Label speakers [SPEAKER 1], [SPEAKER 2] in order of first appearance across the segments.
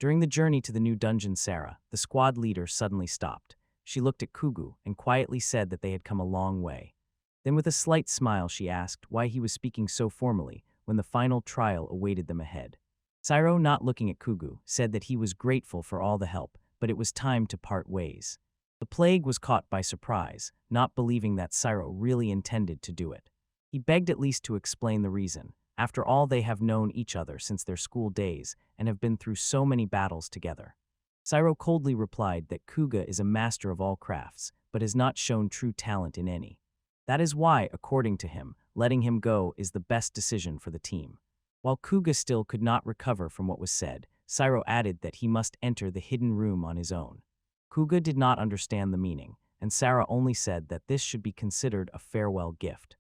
[SPEAKER 1] During the journey to the new dungeon Sarah, the squad leader suddenly stopped. She looked at Kugu and quietly said that they had come a long way. Then with a slight smile she asked why he was speaking so formally when the final trial awaited them ahead. Sairo, not looking at Kugu, said that he was grateful for all the help, but it was time to part ways. The plague was caught by surprise, not believing that Sairo really intended to do it. He begged at least to explain the reason. After all, they have known each other since their school days and have been through so many battles together. Sairo coldly replied that Kuga is a master of all crafts, but has not shown true talent in any. That is why, according to him, letting him go is the best decision for the team. While Kuga still could not recover from what was said, Sairo added that he must enter the hidden room on his own. Kuga did not understand the meaning, and Sarah only said that this should be considered a farewell gift.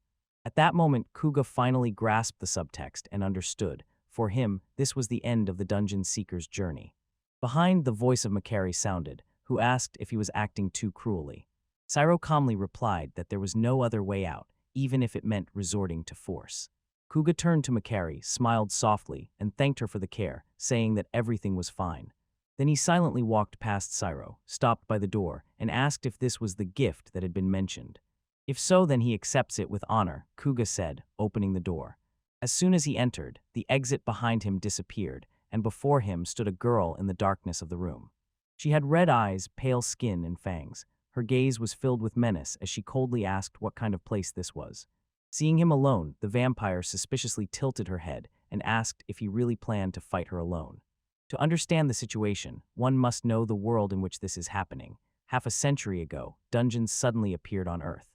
[SPEAKER 1] At that moment, Kuga finally grasped the subtext and understood. For him, this was the end of the dungeon seeker's journey. Behind, the voice of Makari sounded, who asked if he was acting too cruelly. Sairo calmly replied that there was no other way out, even if it meant resorting to force. Kuga turned to Makari, smiled softly, and thanked her for the care, saying that everything was fine. Then he silently walked past Sairo, stopped by the door, and asked if this was the gift that had been mentioned. If so, then he accepts it with honor, Kuga said, opening the door. As soon as he entered, the exit behind him disappeared, and before him stood a girl in the darkness of the room. She had red eyes, pale skin, and fangs. Her gaze was filled with menace as she coldly asked what kind of place this was. Seeing him alone, the vampire suspiciously tilted her head and asked if he really planned to fight her alone. To understand the situation, one must know the world in which this is happening. Half a century ago, dungeons suddenly appeared on Earth.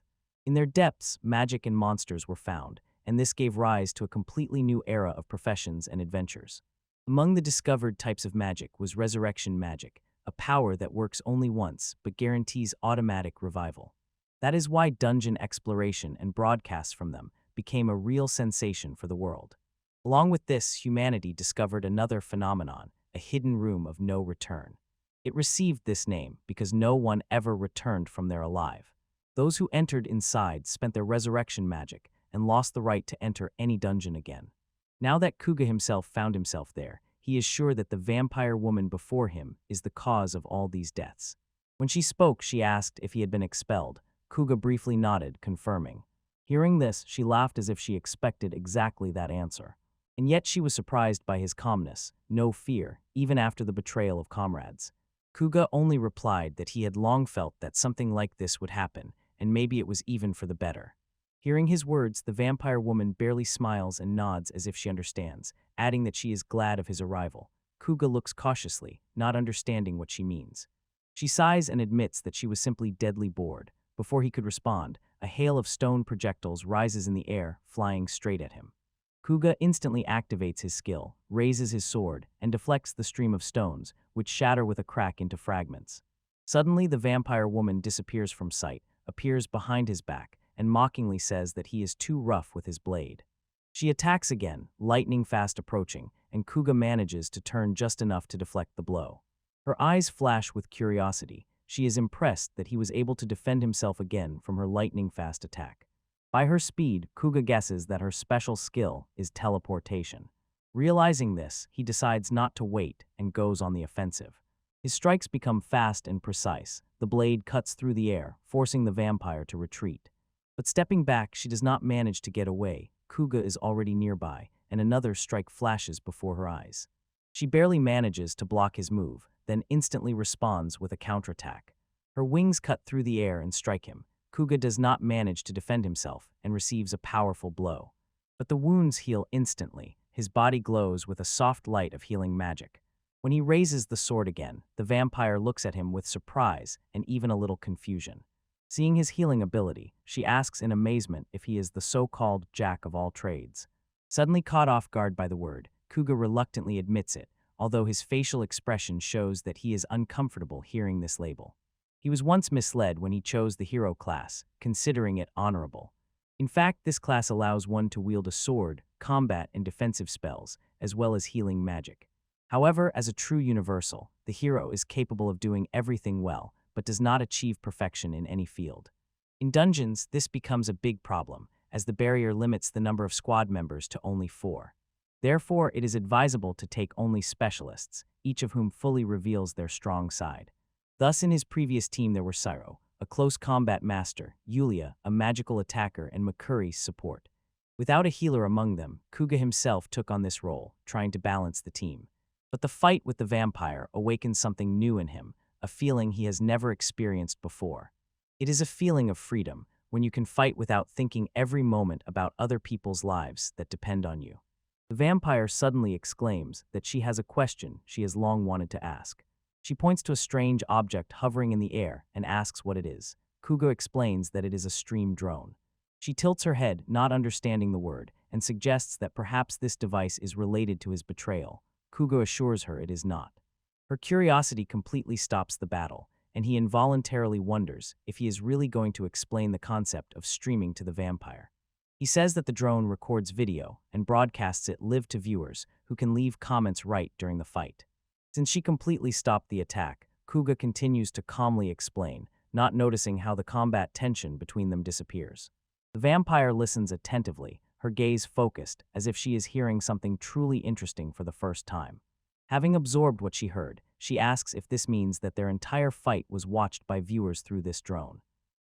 [SPEAKER 1] In their depths, magic and monsters were found, and this gave rise to a completely new era of professions and adventures. Among the discovered types of magic was resurrection magic, a power that works only once but guarantees automatic revival. That is why dungeon exploration and broadcasts from them became a real sensation for the world. Along with this, humanity discovered another phenomenon, a hidden room of no return. It received this name because no one ever returned from there alive. Those who entered inside spent their resurrection magic and lost the right to enter any dungeon again. Now that Kuga himself found himself there, he is sure that the vampire woman before him is the cause of all these deaths. When she spoke, she asked if he had been expelled. Kuga briefly nodded, confirming. Hearing this, she laughed as if she expected exactly that answer. And yet she was surprised by his calmness, no fear, even after the betrayal of comrades. Kuga only replied that he had long felt that something like this would happen, and maybe it was even for the better. Hearing his words, the vampire woman barely smiles and nods as if she understands, adding that she is glad of his arrival. Kuga looks cautiously, not understanding what she means. She sighs and admits that she was simply deadly bored. Before he could respond, a hail of stone projectiles rises in the air, flying straight at him. Kuga instantly activates his skill, raises his sword, and deflects the stream of stones, which shatter with a crack into fragments. Suddenly, the vampire woman disappears from sight, appears behind his back, and mockingly says that he is too rough with his blade. She attacks again, lightning fast approaching, and Kuga manages to turn just enough to deflect the blow. Her eyes flash with curiosity. She is impressed that he was able to defend himself again from her lightning-fast attack. By her speed, Kuga guesses that her special skill is teleportation. Realizing this, he decides not to wait and goes on the offensive. His strikes become fast and precise. The blade cuts through the air, forcing the vampire to retreat. But stepping back, she does not manage to get away. Kuga is already nearby, and another strike flashes before her eyes. She barely manages to block his move, then instantly responds with a counterattack. Her wings cut through the air and strike him. Kuga does not manage to defend himself and receives a powerful blow. But the wounds heal instantly. His body glows with a soft light of healing magic. When he raises the sword again, the vampire looks at him with surprise and even a little confusion. Seeing his healing ability, she asks in amazement if he is the so-called jack of all trades. Suddenly caught off guard by the word, Kuga reluctantly admits it, although his facial expression shows that he is uncomfortable hearing this label. He was once misled when he chose the hero class, considering it honorable. In fact, this class allows one to wield a sword, combat, and defensive spells, as well as healing magic. However, as a true universal, the hero is capable of doing everything well, but does not achieve perfection in any field. In dungeons, this becomes a big problem, as the barrier limits the number of squad members to only 4. Therefore, it is advisable to take only specialists, each of whom fully reveals their strong side. Thus, in his previous team there were Cyro, a close combat master, Yulia, a magical attacker, and Makuri's support. Without a healer among them, Kuga himself took on this role, trying to balance the team. But the fight with the vampire awakens something new in him, a feeling he has never experienced before. It is a feeling of freedom, when you can fight without thinking every moment about other people's lives that depend on you. The vampire suddenly exclaims that she has a question she has long wanted to ask. She points to a strange object hovering in the air and asks what it is. Kuga explains that it is a stream drone. She tilts her head, not understanding the word, and suggests that perhaps this device is related to his betrayal. Kuga assures her it is not. Her curiosity completely stops the battle, and he involuntarily wonders if he is really going to explain the concept of streaming to the vampire. He says that the drone records video and broadcasts it live to viewers who can leave comments right during the fight. Since she completely stopped the attack, Kuga continues to calmly explain, not noticing how the combat tension between them disappears. The vampire listens attentively, her gaze focused, as if she is hearing something truly interesting for the first time. Having absorbed what she heard, she asks if this means that their entire fight was watched by viewers through this drone.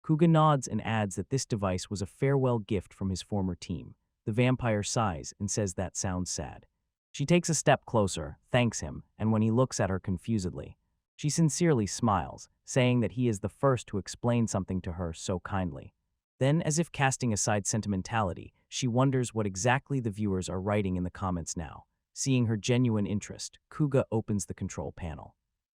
[SPEAKER 1] Kuga nods and adds that this device was a farewell gift from his former team. The vampire sighs and says that sounds sad. She takes a step closer, thanks him, and when he looks at her confusedly, she sincerely smiles, saying that he is the first to explain something to her so kindly. Then, as if casting aside sentimentality, she wonders what exactly the viewers are writing in the comments now. Seeing her genuine interest, Kuga opens the control panel.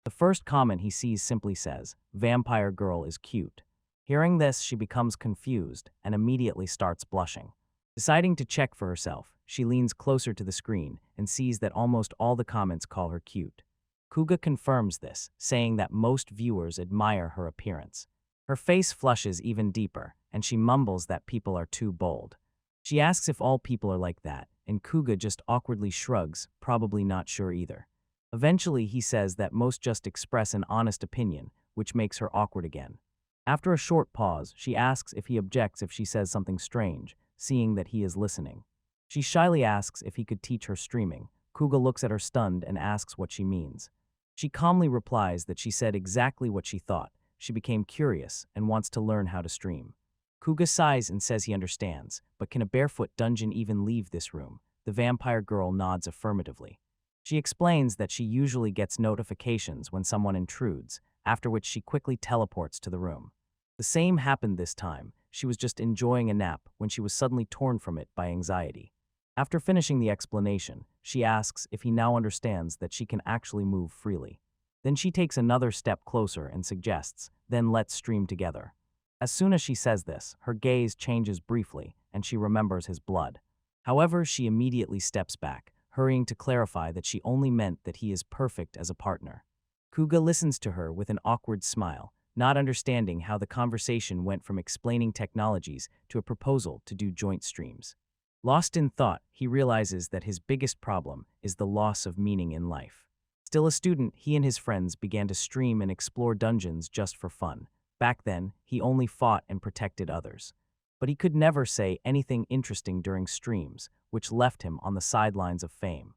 [SPEAKER 1] The first comment he sees simply says, "Vampire girl is cute." Hearing this, she becomes confused and immediately starts blushing. Deciding to check for herself, she leans closer to the screen and sees that almost all the comments call her cute. Kuga confirms this, saying that most viewers admire her appearance. Her face flushes even deeper, and she mumbles that people are too bold. She asks if all people are like that, and Kuga just awkwardly shrugs, probably not sure either. Eventually, he says that most just express an honest opinion, which makes her awkward again. After a short pause, she asks if he objects if she says something strange, seeing that he is listening. She shyly asks if he could teach her streaming. Kuga looks at her stunned and asks what she means. She calmly replies that she said exactly what she thought. She became curious and wants to learn how to stream. Kuga sighs and says he understands, but can a barefoot dungeon even leave this room? The vampire girl nods affirmatively. She explains that she usually gets notifications when someone intrudes, after which she quickly teleports to the room. The same happened this time. She was just enjoying a nap when she was suddenly torn from it by anxiety. After finishing the explanation, she asks if he now understands that she can actually move freely. Then she takes another step closer and suggests, "Then let's stream together." As soon as she says this, her gaze changes briefly, and she remembers his blood. However, she immediately steps back, hurrying to clarify that she only meant that he is perfect as a partner. Kuga listens to her with an awkward smile, not understanding how the conversation went from explaining technologies to a proposal to do joint streams. Lost in thought, he realizes that his biggest problem is the loss of meaning in life. Still a student, he and his friends began to stream and explore dungeons just for fun. Back then, he only fought and protected others. But he could never say anything interesting during streams, which left him on the sidelines of fame.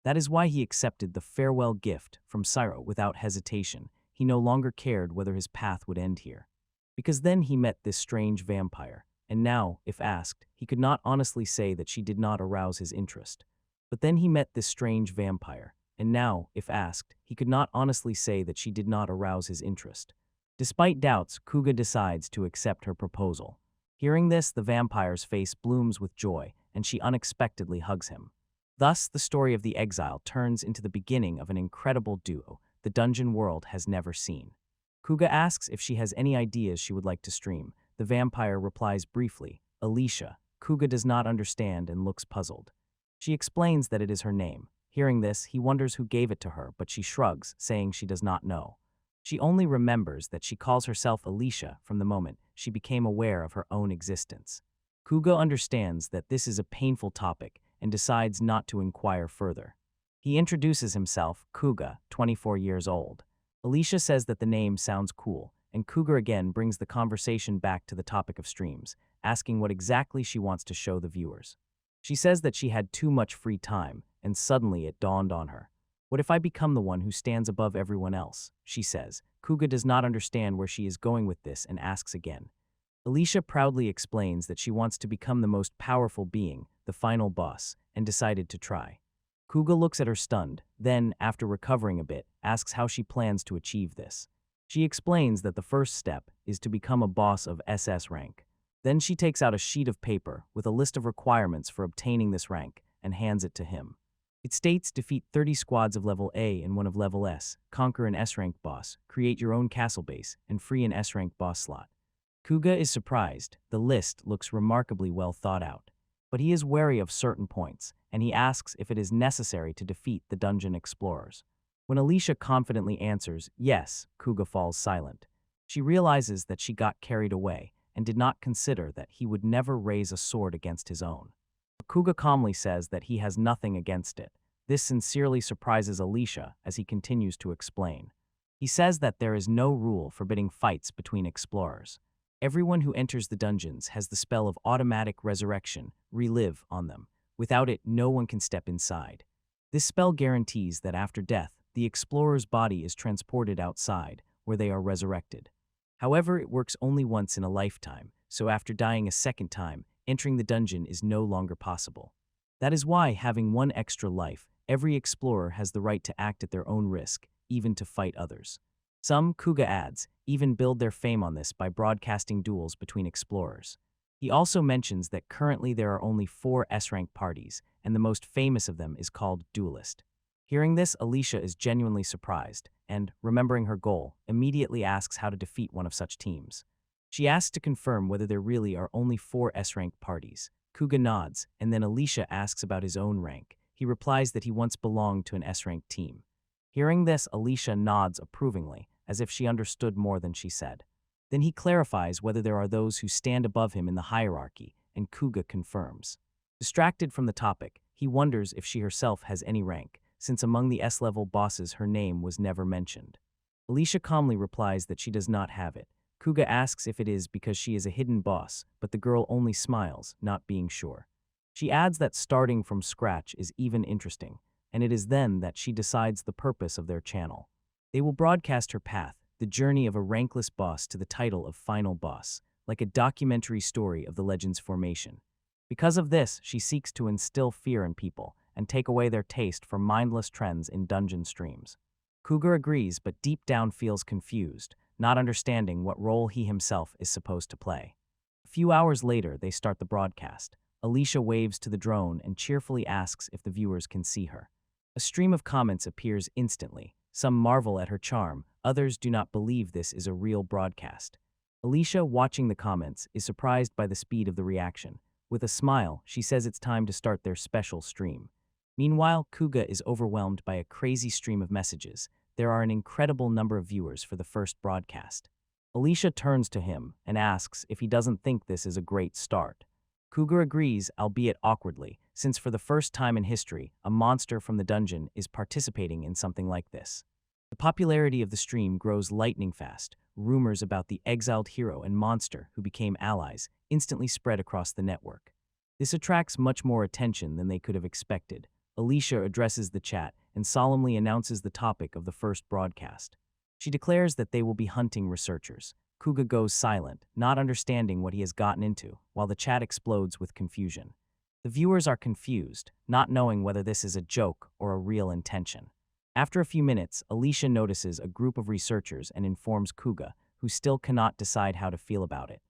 [SPEAKER 1] That is why he accepted the farewell gift from Cyro without hesitation. He no longer cared whether his path would end here. Because then he met this strange vampire, and now, if asked, he could not honestly say that she did not arouse his interest. But then he met this strange vampire, and now, if asked, he could not honestly say that she did not arouse his interest. Despite doubts, Kuga decides to accept her proposal. Hearing this, the vampire's face blooms with joy, and she unexpectedly hugs him. Thus, the story of the exile turns into the beginning of an incredible duo the dungeon world has never seen. Kuga asks if she has any ideas she would like to stream. The vampire replies briefly, "Alicia." Kuga does not understand and looks puzzled. She explains that it is her name. Hearing this, he wonders who gave it to her, but she shrugs, saying she does not know. She only remembers that she calls herself Alicia from the moment she became aware of her own existence. Kuga understands that this is a painful topic and decides not to inquire further. He introduces himself, Kuga, 24 years old. Alicia says that the name sounds cool, and Kuga again brings the conversation back to the topic of streams, asking what exactly she wants to show the viewers. She says that she had too much free time, and suddenly it dawned on her. What if I become the one who stands above everyone else? She says. Kuga does not understand where she is going with this and asks again. Alicia proudly explains that she wants to become the most powerful being, the final boss, and decided to try. Kuga looks at her stunned, then, after recovering a bit, asks how she plans to achieve this. She explains that the first step is to become a boss of SS rank. Then she takes out a sheet of paper with a list of requirements for obtaining this rank and hands it to him. It states defeat 30 squads of level A and one of level S, conquer an S-rank boss, create your own castle base, and free an S-rank boss slot. Kuga is surprised. The list looks remarkably well thought out. But he is wary of certain points, and he asks if it is necessary to defeat the dungeon explorers. When Alicia confidently answers yes, Kuga falls silent. She realizes that she got carried away and did not consider that he would never raise a sword against his own. Kuga calmly says that he has nothing against it. This sincerely surprises Alicia as he continues to explain. He says that there is no rule forbidding fights between explorers. Everyone who enters the dungeons has the spell of automatic resurrection, relive, on them. Without it, no one can step inside. This spell guarantees that after death, the explorer's body is transported outside, where they are resurrected. However, it works only once in a lifetime, so after dying a second time, entering the dungeon is no longer possible. That is why, having one extra life, every explorer has the right to act at their own risk, even to fight others. Some, Kuga adds, even build their fame on this by broadcasting duels between explorers. He also mentions that currently there are only 4 S-rank parties, and the most famous of them is called Duelist. Hearing this, Alicia is genuinely surprised, and, remembering her goal, immediately asks how to defeat one of such teams. She asks to confirm whether there really are only 4 S-rank parties. Kuga nods, and then Alicia asks about his own rank. He replies that he once belonged to an S-rank team. Hearing this, Alicia nods approvingly, as if she understood more than she said. Then he clarifies whether there are those who stand above him in the hierarchy, and Kuga confirms. Distracted from the topic, he wonders if she herself has any rank, since among the S-level bosses her name was never mentioned. Alicia calmly replies that she does not have it. Kuga asks if it is because she is a hidden boss, but the girl only smiles, not being sure. She adds that starting from scratch is even interesting, and it is then that she decides the purpose of their channel. They will broadcast her path, the journey of a rankless boss to the title of final boss, like a documentary story of the legend's formation. Because of this, she seeks to instill fear in people and take away their taste for mindless trends in dungeon streams. Kuga agrees, but deep down feels confused, not understanding what role he himself is supposed to play. A few hours later, they start the broadcast. Alicia waves to the drone and cheerfully asks if the viewers can see her. A stream of comments appears instantly. Some marvel at her charm, others do not believe this is a real broadcast. Alicia, watching the comments, is surprised by the speed of the reaction. With a smile, she says it's time to start their special stream. Meanwhile, Kuga is overwhelmed by a crazy stream of messages. There are an incredible number of viewers for the first broadcast. Alicia turns to him and asks if he doesn't think this is a great start. Kuga agrees, albeit awkwardly, since for the first time in history, a monster from the dungeon is participating in something like this. The popularity of the stream grows lightning fast. Rumors about the exiled hero and monster who became allies instantly spread across the network. This attracts much more attention than they could have expected. Alicia addresses the chat and solemnly announces the topic of the first broadcast. She declares that they will be hunting researchers. Kuga goes silent, not understanding what he has gotten into, while the chat explodes with confusion. The viewers are confused, not knowing whether this is a joke or a real intention. After a few minutes, Alicia notices a group of researchers and informs Kuga, who still cannot decide how to feel about it.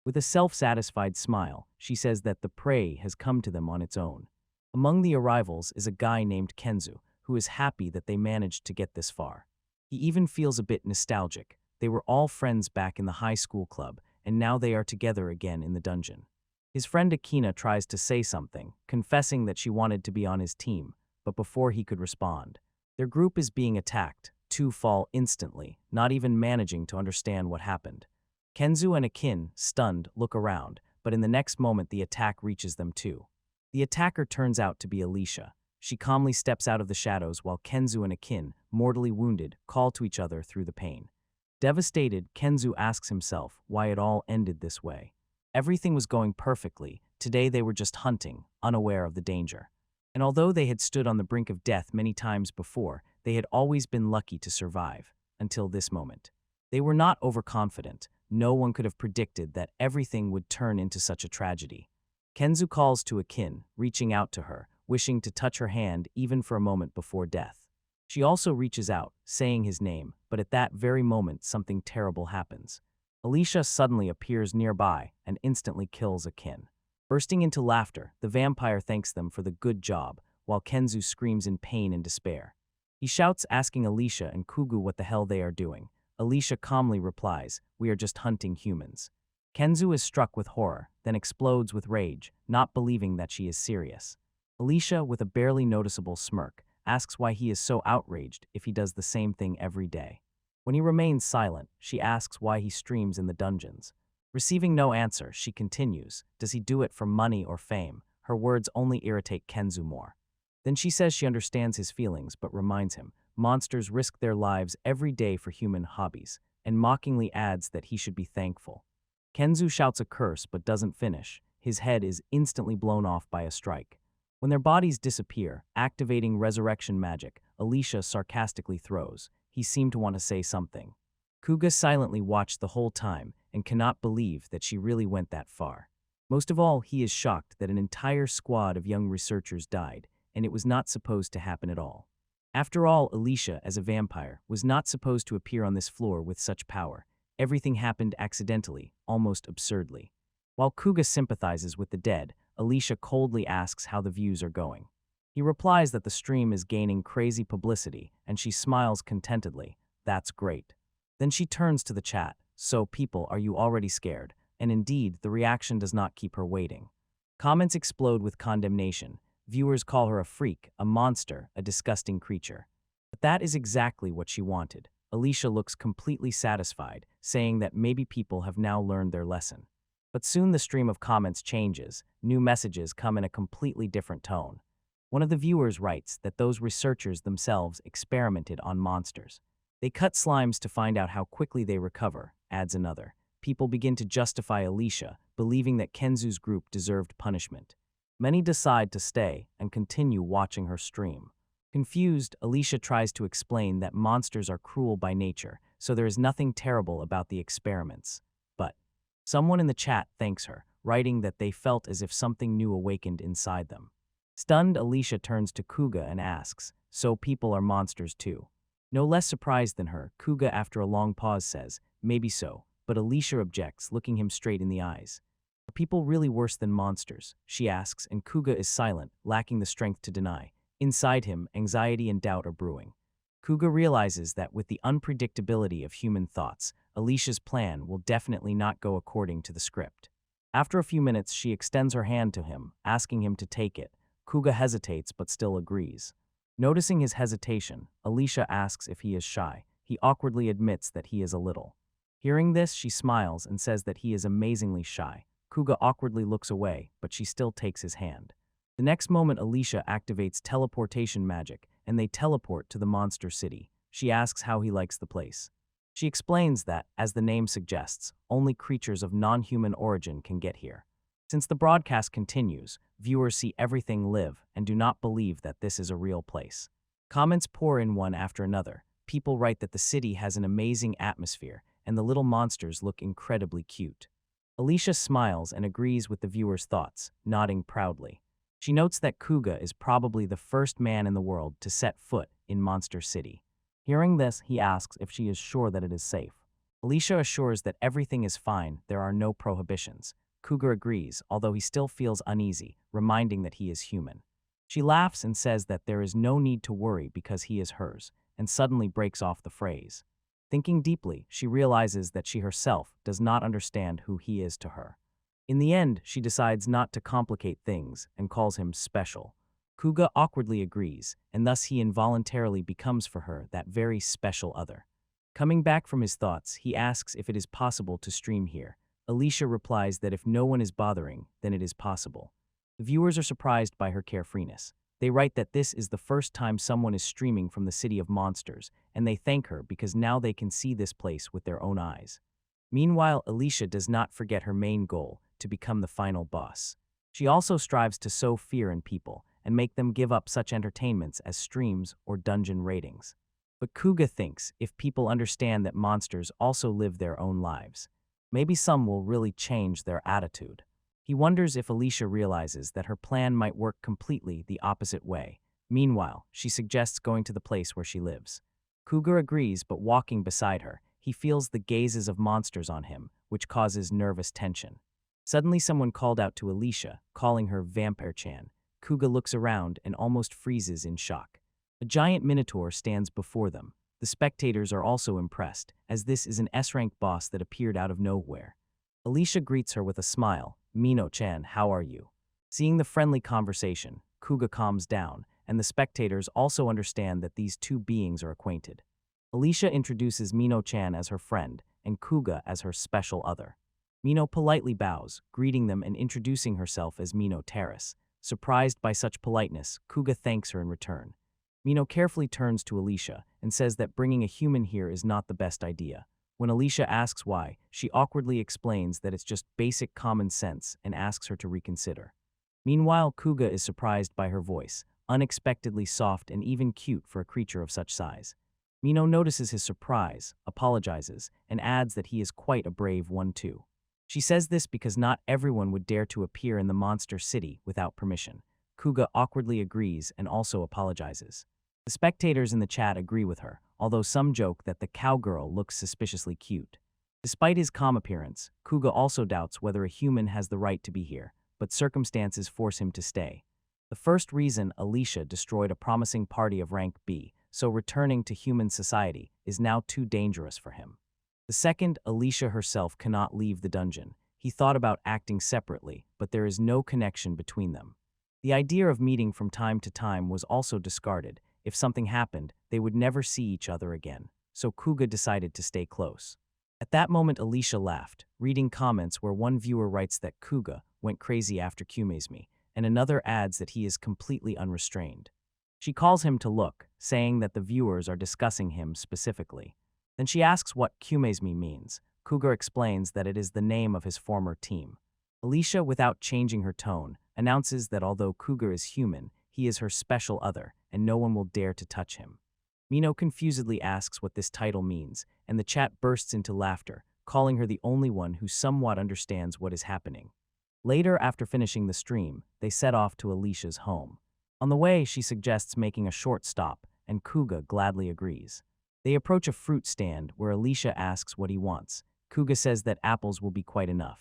[SPEAKER 1] With a self-satisfied smile, she says that the prey has come to them on its own. Among the arrivals is a guy named Kenzu, who is happy that they managed to get this far. He even feels a bit nostalgic. They were all friends back in the high school club, and now they are together again in the dungeon. His friend Akina tries to say something, confessing that she wanted to be on his team, but before he could respond, their group is being attacked. 2 fall instantly, not even managing to understand what happened. Kenzu and Akin, stunned, look around, but in the next moment the attack reaches them too. The attacker turns out to be Alicia. She calmly steps out of the shadows while Kenzu and Akin, mortally wounded, call to each other through the pain. Devastated, Kenzu asks himself why it all ended this way. Everything was going perfectly. today they were just hunting, unaware of the danger. And although they had stood on the brink of death many times before, they had always been lucky to survive, until this moment. They were not overconfident. No one could have predicted that everything would turn into such a tragedy. Kenzu calls to Akin, reaching out to her, wishing to touch her hand even for a moment before death. She also reaches out, saying his name, but at that very moment something terrible happens. Alicia suddenly appears nearby and instantly kills Akin. Bursting into laughter, the vampire thanks them for the good job, while Kenzu screams in pain and despair. He shouts, asking Alicia and Kugu what the hell they are doing. Alicia calmly replies, "We are just hunting humans." Kenzu is struck with horror, then explodes with rage, not believing that she is serious. Alicia, with a barely noticeable smirk, asks why he is so outraged if he does the same thing every day. When he remains silent, she asks why he streams in the dungeons. Receiving no answer, she continues, "Does he do it for money or fame?" Her words only irritate Kenzu more. Then she says she understands his feelings but reminds him, monsters risk their lives every day for human hobbies, and mockingly adds that he should be thankful. Kenzu shouts a curse but doesn't finish. His head is instantly blown off by a strike. When their bodies disappear, activating resurrection magic, Alicia sarcastically throws. He seemed to want to say something. Kuga silently watched the whole time and cannot believe that she really went that far. Most of all, he is shocked that an entire squad of young researchers died, and it was not supposed to happen at all. After all, Alicia, as a vampire, was not supposed to appear on this floor with such power. Everything happened accidentally, almost absurdly. While Kuga sympathizes with the dead, Alicia coldly asks how the views are going. He replies that the stream is gaining crazy publicity, and she smiles contentedly. That's great. Then she turns to the chat. "So, people, are you already scared?" And indeed, the reaction does not keep her waiting. Comments explode with condemnation. Viewers call her a freak, a monster, a disgusting creature. But that is exactly what she wanted. Alicia looks completely satisfied, saying that maybe people have now learned their lesson. But soon the stream of comments changes. New messages come in a completely different tone. One of the viewers writes that those researchers themselves experimented on monsters. They cut slimes to find out how quickly they recover, adds another. People begin to justify Alicia, believing that Kenzu's group deserved punishment. Many decide to stay and continue watching her stream. Confused, Alicia tries to explain that monsters are cruel by nature, so there is nothing terrible about the experiments. But someone in the chat thanks her, writing that they felt as if something new awakened inside them. Stunned, Alicia turns to Kuga and asks, "So people are monsters too?" No less surprised than her, Kuga after a long pause says, "Maybe so," but Alicia objects, looking him straight in the eyes. "Are people really worse than monsters?" she asks, and Kuga is silent, lacking the strength to deny. Inside him, anxiety and doubt are brewing. Kuga realizes that with the unpredictability of human thoughts, Alicia's plan will definitely not go according to the script. After a few minutes, she extends her hand to him, asking him to take it. Kuga hesitates but still agrees. Noticing his hesitation, Alicia asks if he is shy. He awkwardly admits that he is a little. Hearing this, she smiles and says that he is amazingly shy. Kuga awkwardly looks away, but she still takes his hand. The next moment, Alicia activates teleportation magic, and they teleport to the monster city. She asks how he likes the place. She explains that, as the name suggests, only creatures of non-human origin can get here. Since the broadcast continues, viewers see everything live and do not believe that this is a real place. Comments pour in one after another. People write that the city has an amazing atmosphere, and the little monsters look incredibly cute. Alicia smiles and agrees with the viewers' thoughts, nodding proudly. She notes that Kuga is probably the first man in the world to set foot in Monster City. Hearing this, he asks if she is sure that it is safe. Alicia assures that everything is fine, there are no prohibitions. Kuga agrees, although he still feels uneasy, reminding that he is human. She laughs and says that there is no need to worry because he is hers, and suddenly breaks off the phrase. Thinking deeply, she realizes that she herself does not understand who he is to her. In the end, she decides not to complicate things and calls him special. Kuga awkwardly agrees, and thus he involuntarily becomes for her that very special other. Coming back from his thoughts, he asks if it is possible to stream here. Alicia replies that if no one is bothering, then it is possible. The viewers are surprised by her carefreeness. They write that this is the first time someone is streaming from the City of Monsters, and they thank her because now they can see this place with their own eyes. Meanwhile, Alicia does not forget her main goal, to become the final boss. She also strives to sow fear in people and make them give up such entertainments as streams or dungeon raidings. But Kuga thinks if people understand that monsters also live their own lives, maybe some will really change their attitude. He wonders if Alicia realizes that her plan might work completely the opposite way. Meanwhile, she suggests going to the place where she lives. Kuga agrees, but walking beside her, he feels the gazes of monsters on him, which causes nervous tension. Suddenly someone called out to Alicia, calling her Vampire-chan. Kuga looks around and almost freezes in shock. A giant minotaur stands before them. The spectators are also impressed, as this is an S-rank boss that appeared out of nowhere. Alicia greets her with a smile. Mino-chan, how are you? Seeing the friendly conversation, Kuga calms down, and the spectators also understand that these two beings are acquainted. Alicia introduces Mino-chan as her friend, and Kuga as her special other. Mino politely bows, greeting them and introducing herself as Mino Terrace. Surprised by such politeness, Kuga thanks her in return. Mino carefully turns to Alicia and says that bringing a human here is not the best idea. When Alicia asks why, she awkwardly explains that it's just basic common sense and asks her to reconsider. Meanwhile, Kuga is surprised by her voice, unexpectedly soft and even cute for a creature of such size. Mino notices his surprise, apologizes, and adds that he is quite a brave one too. She says this because not everyone would dare to appear in the monster city without permission. Kuga awkwardly agrees and also apologizes. The spectators in the chat agree with her, although some joke that the cowgirl looks suspiciously cute. Despite his calm appearance, Kuga also doubts whether a human has the right to be here, but circumstances force him to stay. The first reason Alicia destroyed a promising party of rank B, so returning to human society, is now too dangerous for him. The second, Alicia herself cannot leave the dungeon. He thought about acting separately, but there is no connection between them. The idea of meeting from time to time was also discarded. If something happened, they would never see each other again, so Kuga decided to stay close. At that moment, Alicia laughed, reading comments where one viewer writes that Kuga went crazy after Kumezmi, and another adds that he is completely unrestrained. She calls him to look, saying that the viewers are discussing him specifically. Then she asks what Kumezmi means. Kuga explains that it is the name of his former team. Alicia, without changing her tone, announces that although Kuga is human, he is her special other, and no one will dare to touch him. Mino confusedly asks what this title means, and the chat bursts into laughter, calling her the only one who somewhat understands what is happening. Later, after finishing the stream, they set off to Alicia's home. On the way, she suggests making a short stop, and Kuga gladly agrees. They approach a fruit stand where Alicia asks what he wants. Kuga says that apples will be quite enough.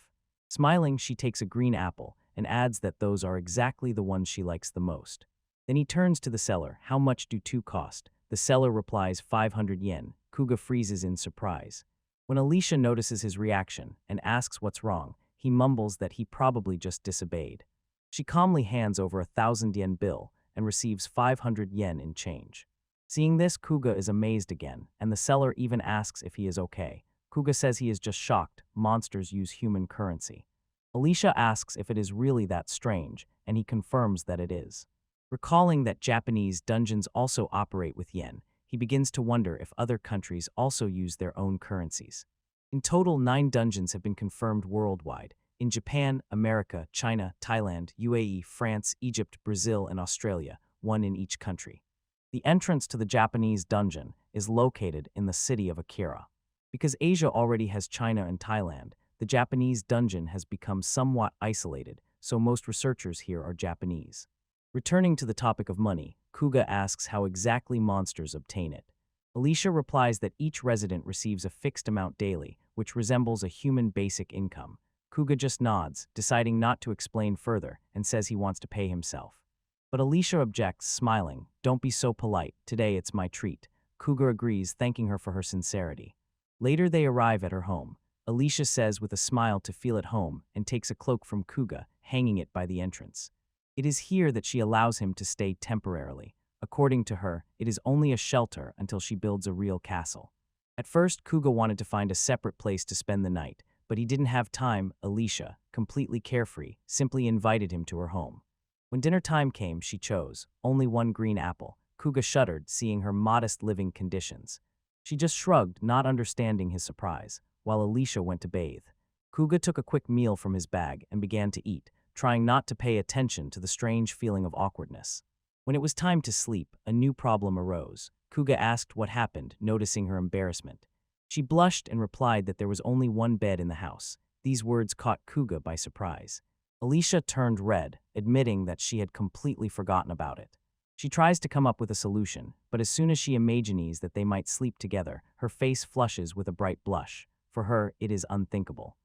[SPEAKER 1] Smiling, she takes a green apple and adds that those are exactly the ones she likes the most. Then he turns to the seller. How much do two cost? The seller replies 500 yen. Kuga freezes in surprise. When Alicia notices his reaction and asks what's wrong, he mumbles that he probably just disobeyed. She calmly hands over 1,000 yen bill and receives 500 yen in change. Seeing this, Kuga is amazed again, and the seller even asks if he is okay. Kuga says he is just shocked. Monsters use human currency. Alicia asks if it is really that strange, and he confirms that it is. Recalling that Japanese dungeons also operate with yen, he begins to wonder if other countries also use their own currencies. In total, 9 dungeons have been confirmed worldwide, in Japan, America, China, Thailand, UAE, France, Egypt, Brazil, and Australia, 1 in each country. The entrance to the Japanese dungeon is located in the city of Akira. Because Asia already has China and Thailand, the Japanese dungeon has become somewhat isolated, so most researchers here are Japanese. Returning to the topic of money, Kuga asks how exactly monsters obtain it. Alicia replies that each resident receives a fixed amount daily, which resembles a human basic income. Kuga just nods, deciding not to explain further, and says he wants to pay himself. But Alicia objects, smiling. Don't be so polite, today it's my treat. Kuga agrees, thanking her for her sincerity. Later they arrive at her home. Alicia says with a smile to feel at home and takes a cloak from Kuga, hanging it by the entrance. It is here that she allows him to stay temporarily. According to her, it is only a shelter until she builds a real castle. At first, Kuga wanted to find a separate place to spend the night, but he didn't have time. Alicia, completely carefree, simply invited him to her home. When dinner time came, she chose only 1 green apple. Kuga shuddered, seeing her modest living conditions. She just shrugged, not understanding his surprise, while Alicia went to bathe. Kuga took a quick meal from his bag and began to eat, trying not to pay attention to the strange feeling of awkwardness. When it was time to sleep, a new problem arose. Kuga asked what happened, noticing her embarrassment. She blushed and replied that there was only one bed in the house. These words caught Kuga by surprise. Alicia turned red, admitting that she had completely forgotten about it. She tries to come up with a solution, but as soon as she imagines that they might sleep together, her face flushes with a bright blush. For her, it is unthinkable.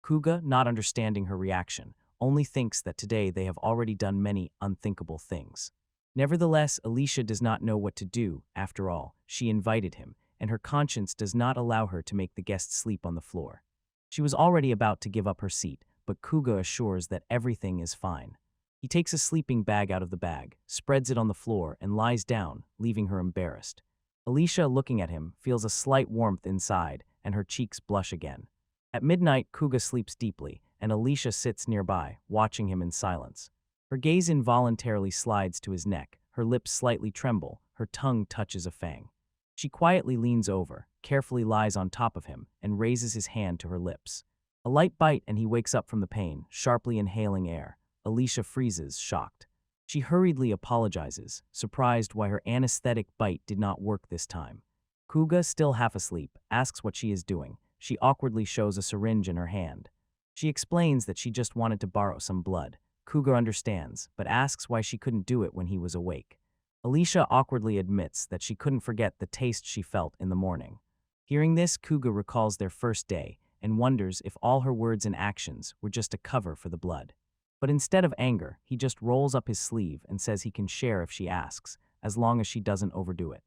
[SPEAKER 1] Kuga, not understanding her reaction, only thinks that today they have already done many unthinkable things. Nevertheless, Alicia does not know what to do. After all, she invited him, and her conscience does not allow her to make the guest sleep on the floor. She was already about to give up her seat, but Kuga assures that everything is fine. He takes a sleeping bag out of the bag, spreads it on the floor, and lies down, leaving her embarrassed. Alicia, looking at him, feels a slight warmth inside, and her cheeks blush again. At midnight, Kuga sleeps deeply, and Alicia sits nearby, watching him in silence. Her gaze involuntarily slides to his neck, her lips slightly tremble, her tongue touches a fang. She quietly leans over, carefully lies on top of him, and raises his hand to her lips. A light bite and he wakes up from the pain, sharply inhaling air. Alicia freezes, shocked. She hurriedly apologizes, surprised why her anesthetic bite did not work this time. Kuga, still half asleep, asks what she is doing. She awkwardly shows a syringe in her hand. She explains that she just wanted to borrow some blood. Kuga understands, but asks why she couldn't do it when he was awake. Alicia awkwardly admits that she couldn't forget the taste she felt in the morning. Hearing this, Kuga recalls their first day and wonders if all her words and actions were just a cover for the blood. But instead of anger, he just rolls up his sleeve and says he can share if she asks, as long as she doesn't overdo it.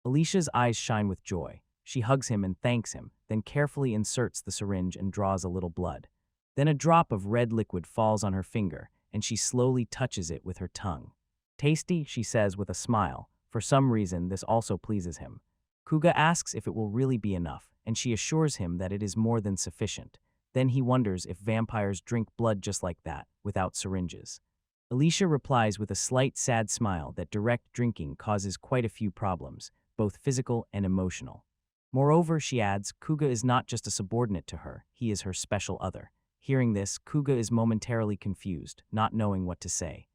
[SPEAKER 1] Alicia's eyes shine with joy. She hugs him and thanks him, then carefully inserts the syringe and draws a little blood. Then a drop of red liquid falls on her finger, and she slowly touches it with her tongue. "Tasty," she says with a smile. For some reason, this also pleases him. Kuga asks if it will really be enough, and she assures him that it is more than sufficient. Then he wonders if vampires drink blood just like that, without syringes. Alicia replies with a slight sad smile that direct drinking causes quite a few problems, both physical and emotional. Moreover, she adds, Kuga is not just a subordinate to her, he is her special other. Hearing this, Kuga is momentarily confused, not knowing what to say.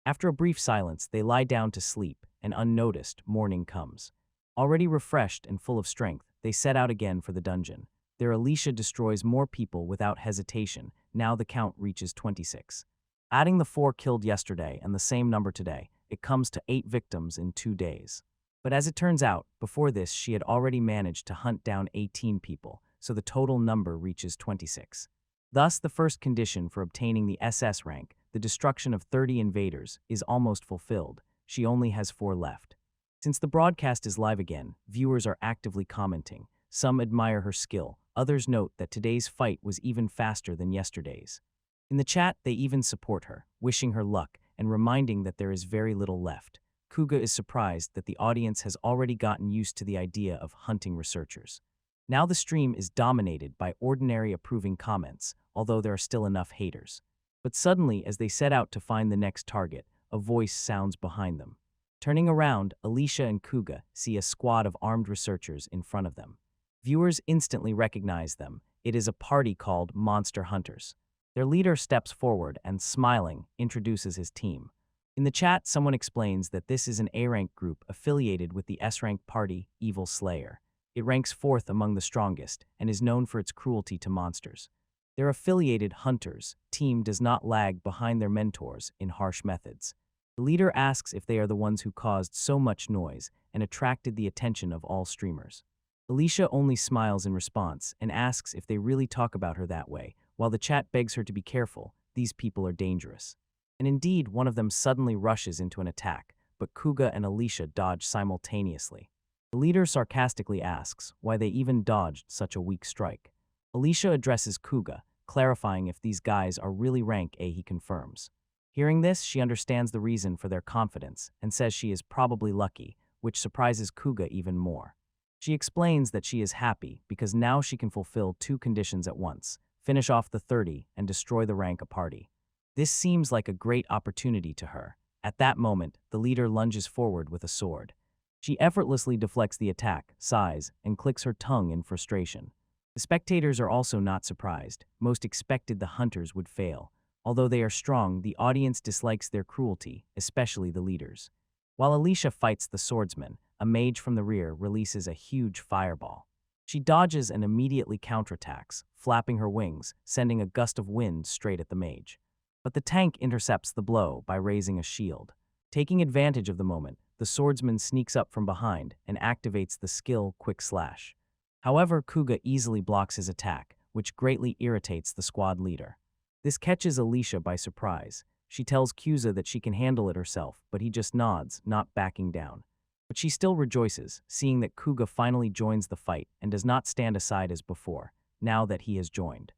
[SPEAKER 1] After a brief silence, they lie down to sleep, and unnoticed, morning comes. Already refreshed and full of strength, they set out again for the dungeon. There Alicia destroys more people without hesitation. Now the count reaches 26. Adding the 4 killed yesterday and the same number today, it comes to 8 victims in 2 days. But as it turns out, before this she had already managed to hunt down 18 people, so the total number reaches 26. Thus, the first condition for obtaining the SS rank, the destruction of 30 invaders, is almost fulfilled. She only has 4 left. Since the broadcast is live again, viewers are actively commenting. Some admire her skill, others note that today's fight was even faster than yesterday's. In the chat, they even support her, wishing her luck and reminding that there is very little left. Kuga is surprised that the audience has already gotten used to the idea of hunting researchers. Now the stream is dominated by ordinary approving comments, although there are still enough haters. But suddenly, as they set out to find the next target, a voice sounds behind them. Turning around, Alicia and Kuga see a squad of armed researchers in front of them. Viewers instantly recognize them. It is a party called Monster Hunters. Their leader steps forward and, smiling, introduces his team. In the chat, someone explains that this is an A-rank group affiliated with the S-rank party, Evil Slayer. It ranks 4th among the strongest and is known for its cruelty to monsters. Their affiliated Hunters team does not lag behind their mentors in harsh methods. The leader asks if they are the ones who caused so much noise and attracted the attention of all streamers. Alicia only smiles in response and asks if they really talk about her that way, while the chat begs her to be careful. These people are dangerous. And indeed, one of them suddenly rushes into an attack, but Kuga and Alicia dodge simultaneously. The leader sarcastically asks why they even dodged such a weak strike. Alicia addresses Kuga, clarifying if these guys are really rank A. He confirms. Hearing this, she understands the reason for their confidence and says she is probably lucky, which surprises Kuga even more. She explains that she is happy because now she can fulfill 2 conditions at once, finish off the 30 and destroy the rank a party. This seems like a great opportunity to her. At that moment, the leader lunges forward with a sword. She effortlessly deflects the attack, sighs, and clicks her tongue in frustration. The spectators are also not surprised. Most expected the hunters would fail. Although they are strong, the audience dislikes their cruelty, especially the leaders. While Alicia fights the swordsman, a mage from the rear releases a huge fireball. She dodges and immediately counterattacks, flapping her wings, sending a gust of wind straight at the mage. But the tank intercepts the blow by raising a shield. Taking advantage of the moment, the swordsman sneaks up from behind and activates the skill Quick Slash. However, Kuga easily blocks his attack, which greatly irritates the squad leader. This catches Alicia by surprise. She tells Kuza that she can handle it herself, but he just nods, not backing down. But she still rejoices, seeing that Kuga finally joins the fight and does not stand aside as before, now that he has joined.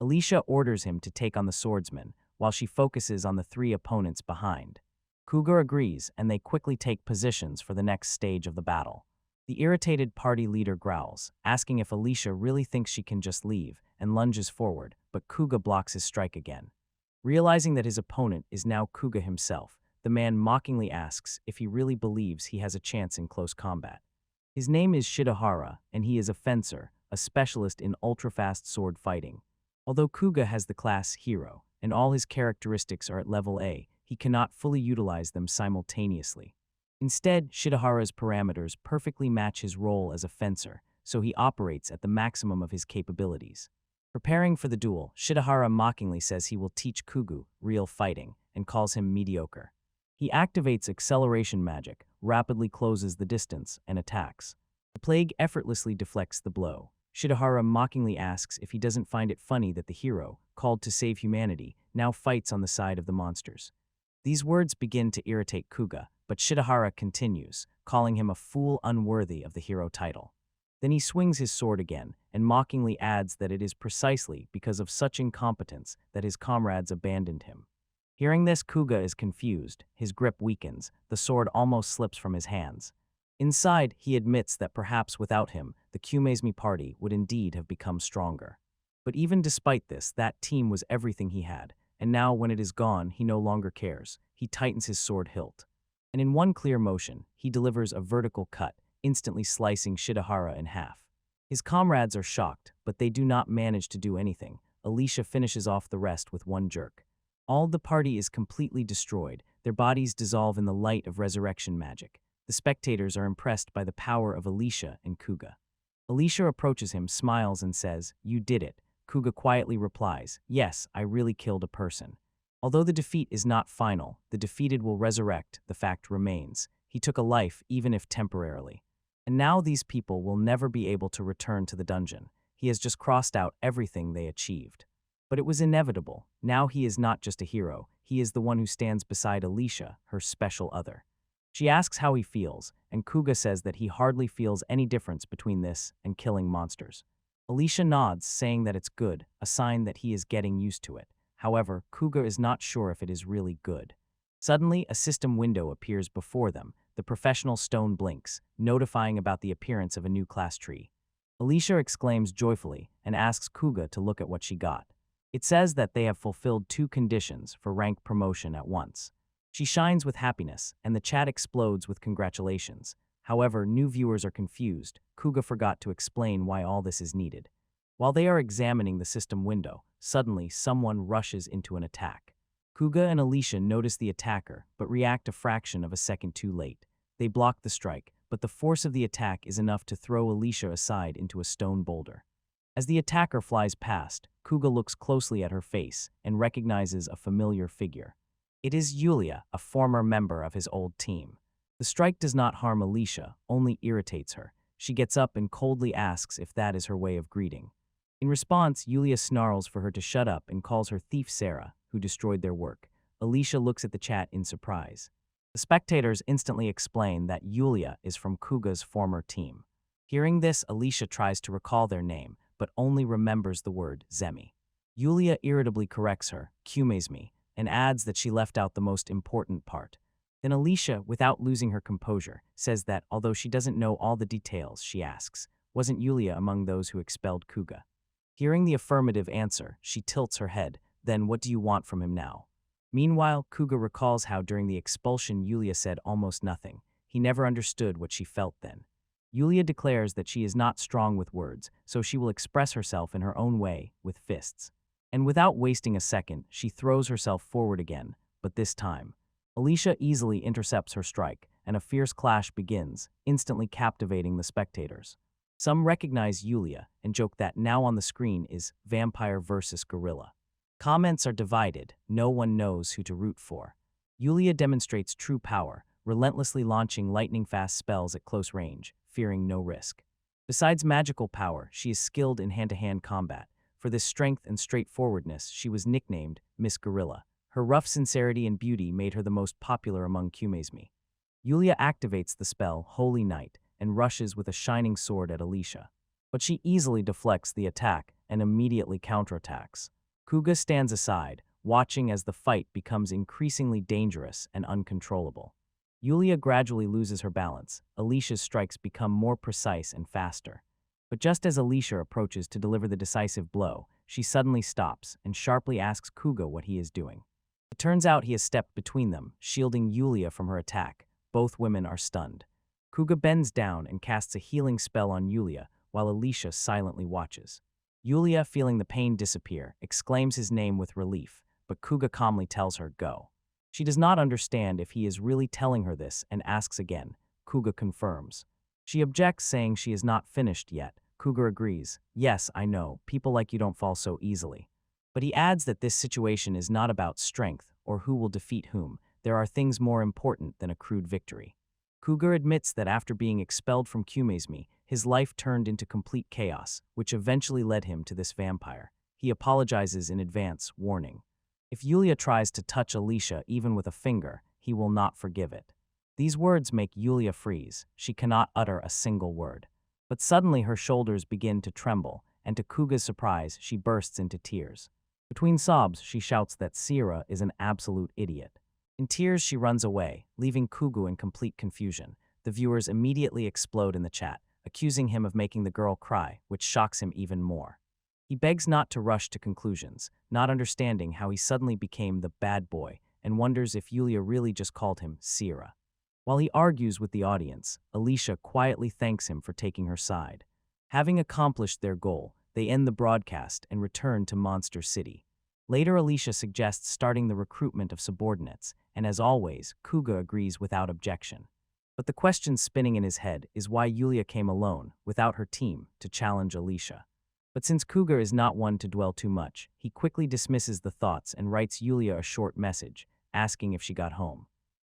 [SPEAKER 1] Alicia orders him to take on the swordsman, while she focuses on the three opponents behind. Kuga agrees, and they quickly take positions for the next stage of the battle. The irritated party leader growls, asking if Alicia really thinks she can just leave, and lunges forward, but Kuga blocks his strike again. Realizing that his opponent is now Kuga himself, the man mockingly asks if he really believes he has a chance in close combat. His name is Shidahara, and he is a fencer, a specialist in ultra-fast sword fighting. Although Kuga has the class Hero, and all his characteristics are at level A, he cannot fully utilize them simultaneously. Instead, Shidahara's parameters perfectly match his role as a fencer, so he operates at the maximum of his capabilities. Preparing for the duel, Shidahara mockingly says he will teach Kuga real fighting and calls him mediocre. He activates acceleration magic, rapidly closes the distance, and attacks. The plague effortlessly deflects the blow. Shidahara mockingly asks if he doesn't find it funny that the hero, called to save humanity, now fights on the side of the monsters. These words begin to irritate Kuga, but Shidahara continues, calling him a fool unworthy of the hero title. Then he swings his sword again, and mockingly adds that it is precisely because of such incompetence that his comrades abandoned him. Hearing this, Kuga is confused, his grip weakens, the sword almost slips from his hands. Inside, he admits that perhaps without him, the Kumezmi party would indeed have become stronger. But even despite this, that team was everything he had, and now when it is gone, he no longer cares. He tightens his sword hilt. And in one clear motion, he delivers a vertical cut, instantly slicing Shidahara in half. His comrades are shocked, but they do not manage to do anything. Alicia finishes off the rest with one jerk. All the party is completely destroyed, their bodies dissolve in the light of resurrection magic. The spectators are impressed by the power of Alicia and Kuga. Alicia approaches him, smiles, and says, "You did it." Kuga quietly replies, "Yes, I really killed a person." Although the defeat is not final, the defeated will resurrect, the fact remains. He took a life, even if temporarily. And now these people will never be able to return to the dungeon. He has just crossed out everything they achieved. But it was inevitable. Now he is not just a hero, he is the one who stands beside Alicia, her special other. She asks how he feels, and Kuga says that he hardly feels any difference between this and killing monsters. Alicia nods, saying that it's good, a sign that he is getting used to it. However, Kuga is not sure if it is really good. Suddenly, a system window appears before them. The professional stone blinks, notifying about the appearance of a new class tree. Alicia exclaims joyfully and asks Kuga to look at what she got. It says that they have fulfilled 2 conditions for rank promotion at once. She shines with happiness, and the chat explodes with congratulations. However, new viewers are confused. Kuga forgot to explain why all this is needed. While they are examining the system window, suddenly someone rushes into an attack. Kuga and Alicia notice the attacker, but react a fraction of a second too late. They block the strike, but the force of the attack is enough to throw Alicia aside into a stone boulder. As the attacker flies past, Kuga looks closely at her face and recognizes a familiar figure. It is Yulia, a former member of his old team. The strike does not harm Alicia, only irritates her. She gets up and coldly asks if that is her way of greeting. In response, Yulia snarls for her to shut up and calls her thief Sarah, who destroyed their work. Alicia looks at the chat in surprise. The spectators instantly explain that Yulia is from Kuga's former team. Hearing this, Alicia tries to recall their name, but only remembers the word Zemi. Yulia irritably corrects her, Kumezmi, and adds that she left out the most important part. Then Alicia, without losing her composure, says that although she doesn't know all the details, she asks, wasn't Yulia among those who expelled Kuga? Hearing the affirmative answer, she tilts her head. Then what do you want from him now? Meanwhile, Kuga recalls how during the expulsion Yulia said almost nothing. He never understood what she felt then. Yulia declares that she is not strong with words, so she will express herself in her own way, with fists. And without wasting a second, she throws herself forward again, but this time, Alicia easily intercepts her strike, and a fierce clash begins, instantly captivating the spectators. Some recognize Yulia and joke that now on the screen is vampire versus gorilla. Comments are divided, no one knows who to root for. Yulia demonstrates true power, relentlessly launching lightning-fast spells at close range, fearing no risk. Besides magical power, she is skilled in hand-to-hand combat. For this strength and straightforwardness, she was nicknamed Miss Gorilla. Her rough sincerity and beauty made her the most popular among Kumezmi. Yulia activates the spell Holy Night and rushes with a shining sword at Alicia. But she easily deflects the attack and immediately counterattacks. Kuga stands aside, watching as the fight becomes increasingly dangerous and uncontrollable. Yulia gradually loses her balance. Alicia's strikes become more precise and faster. But just as Alicia approaches to deliver the decisive blow, she suddenly stops and sharply asks Kuga what he is doing. It turns out he has stepped between them, shielding Yulia from her attack. Both women are stunned. Kuga bends down and casts a healing spell on Yulia, while Alicia silently watches. Yulia, feeling the pain disappear, exclaims his name with relief, but Kuga calmly tells her, "Go." She does not understand if he is really telling her this and asks again. Kuga confirms. She objects, saying she is not finished yet. Kuga agrees. "Yes, I know, people like you don't fall so easily." But he adds that this situation is not about strength or who will defeat whom. There are things more important than a crude victory. Kuga admits that after being expelled from Kumezmi, his life turned into complete chaos, which eventually led him to this vampire. He apologizes in advance, warning, if Yulia tries to touch Alicia even with a finger, he will not forgive it. These words make Yulia freeze. She cannot utter a single word. But suddenly her shoulders begin to tremble, and to Kuga's surprise, she bursts into tears. Between sobs, she shouts that Sierra is an absolute idiot. In tears, she runs away, leaving Kugu in complete confusion. The viewers immediately explode in the chat, accusing him of making the girl cry, which shocks him even more. He begs not to rush to conclusions, not understanding how he suddenly became the bad boy, and wonders if Yulia really just called him Sierra. While he argues with the audience, Alicia quietly thanks him for taking her side. Having accomplished their goal, they end the broadcast and return to Monster City. Later, Alicia suggests starting the recruitment of subordinates, and as always, Kuga agrees without objection. But the question spinning in his head is why Yulia came alone, without her team, to challenge Alicia. But since Kuga is not one to dwell too much, he quickly dismisses the thoughts and writes Yulia a short message, asking if she got home.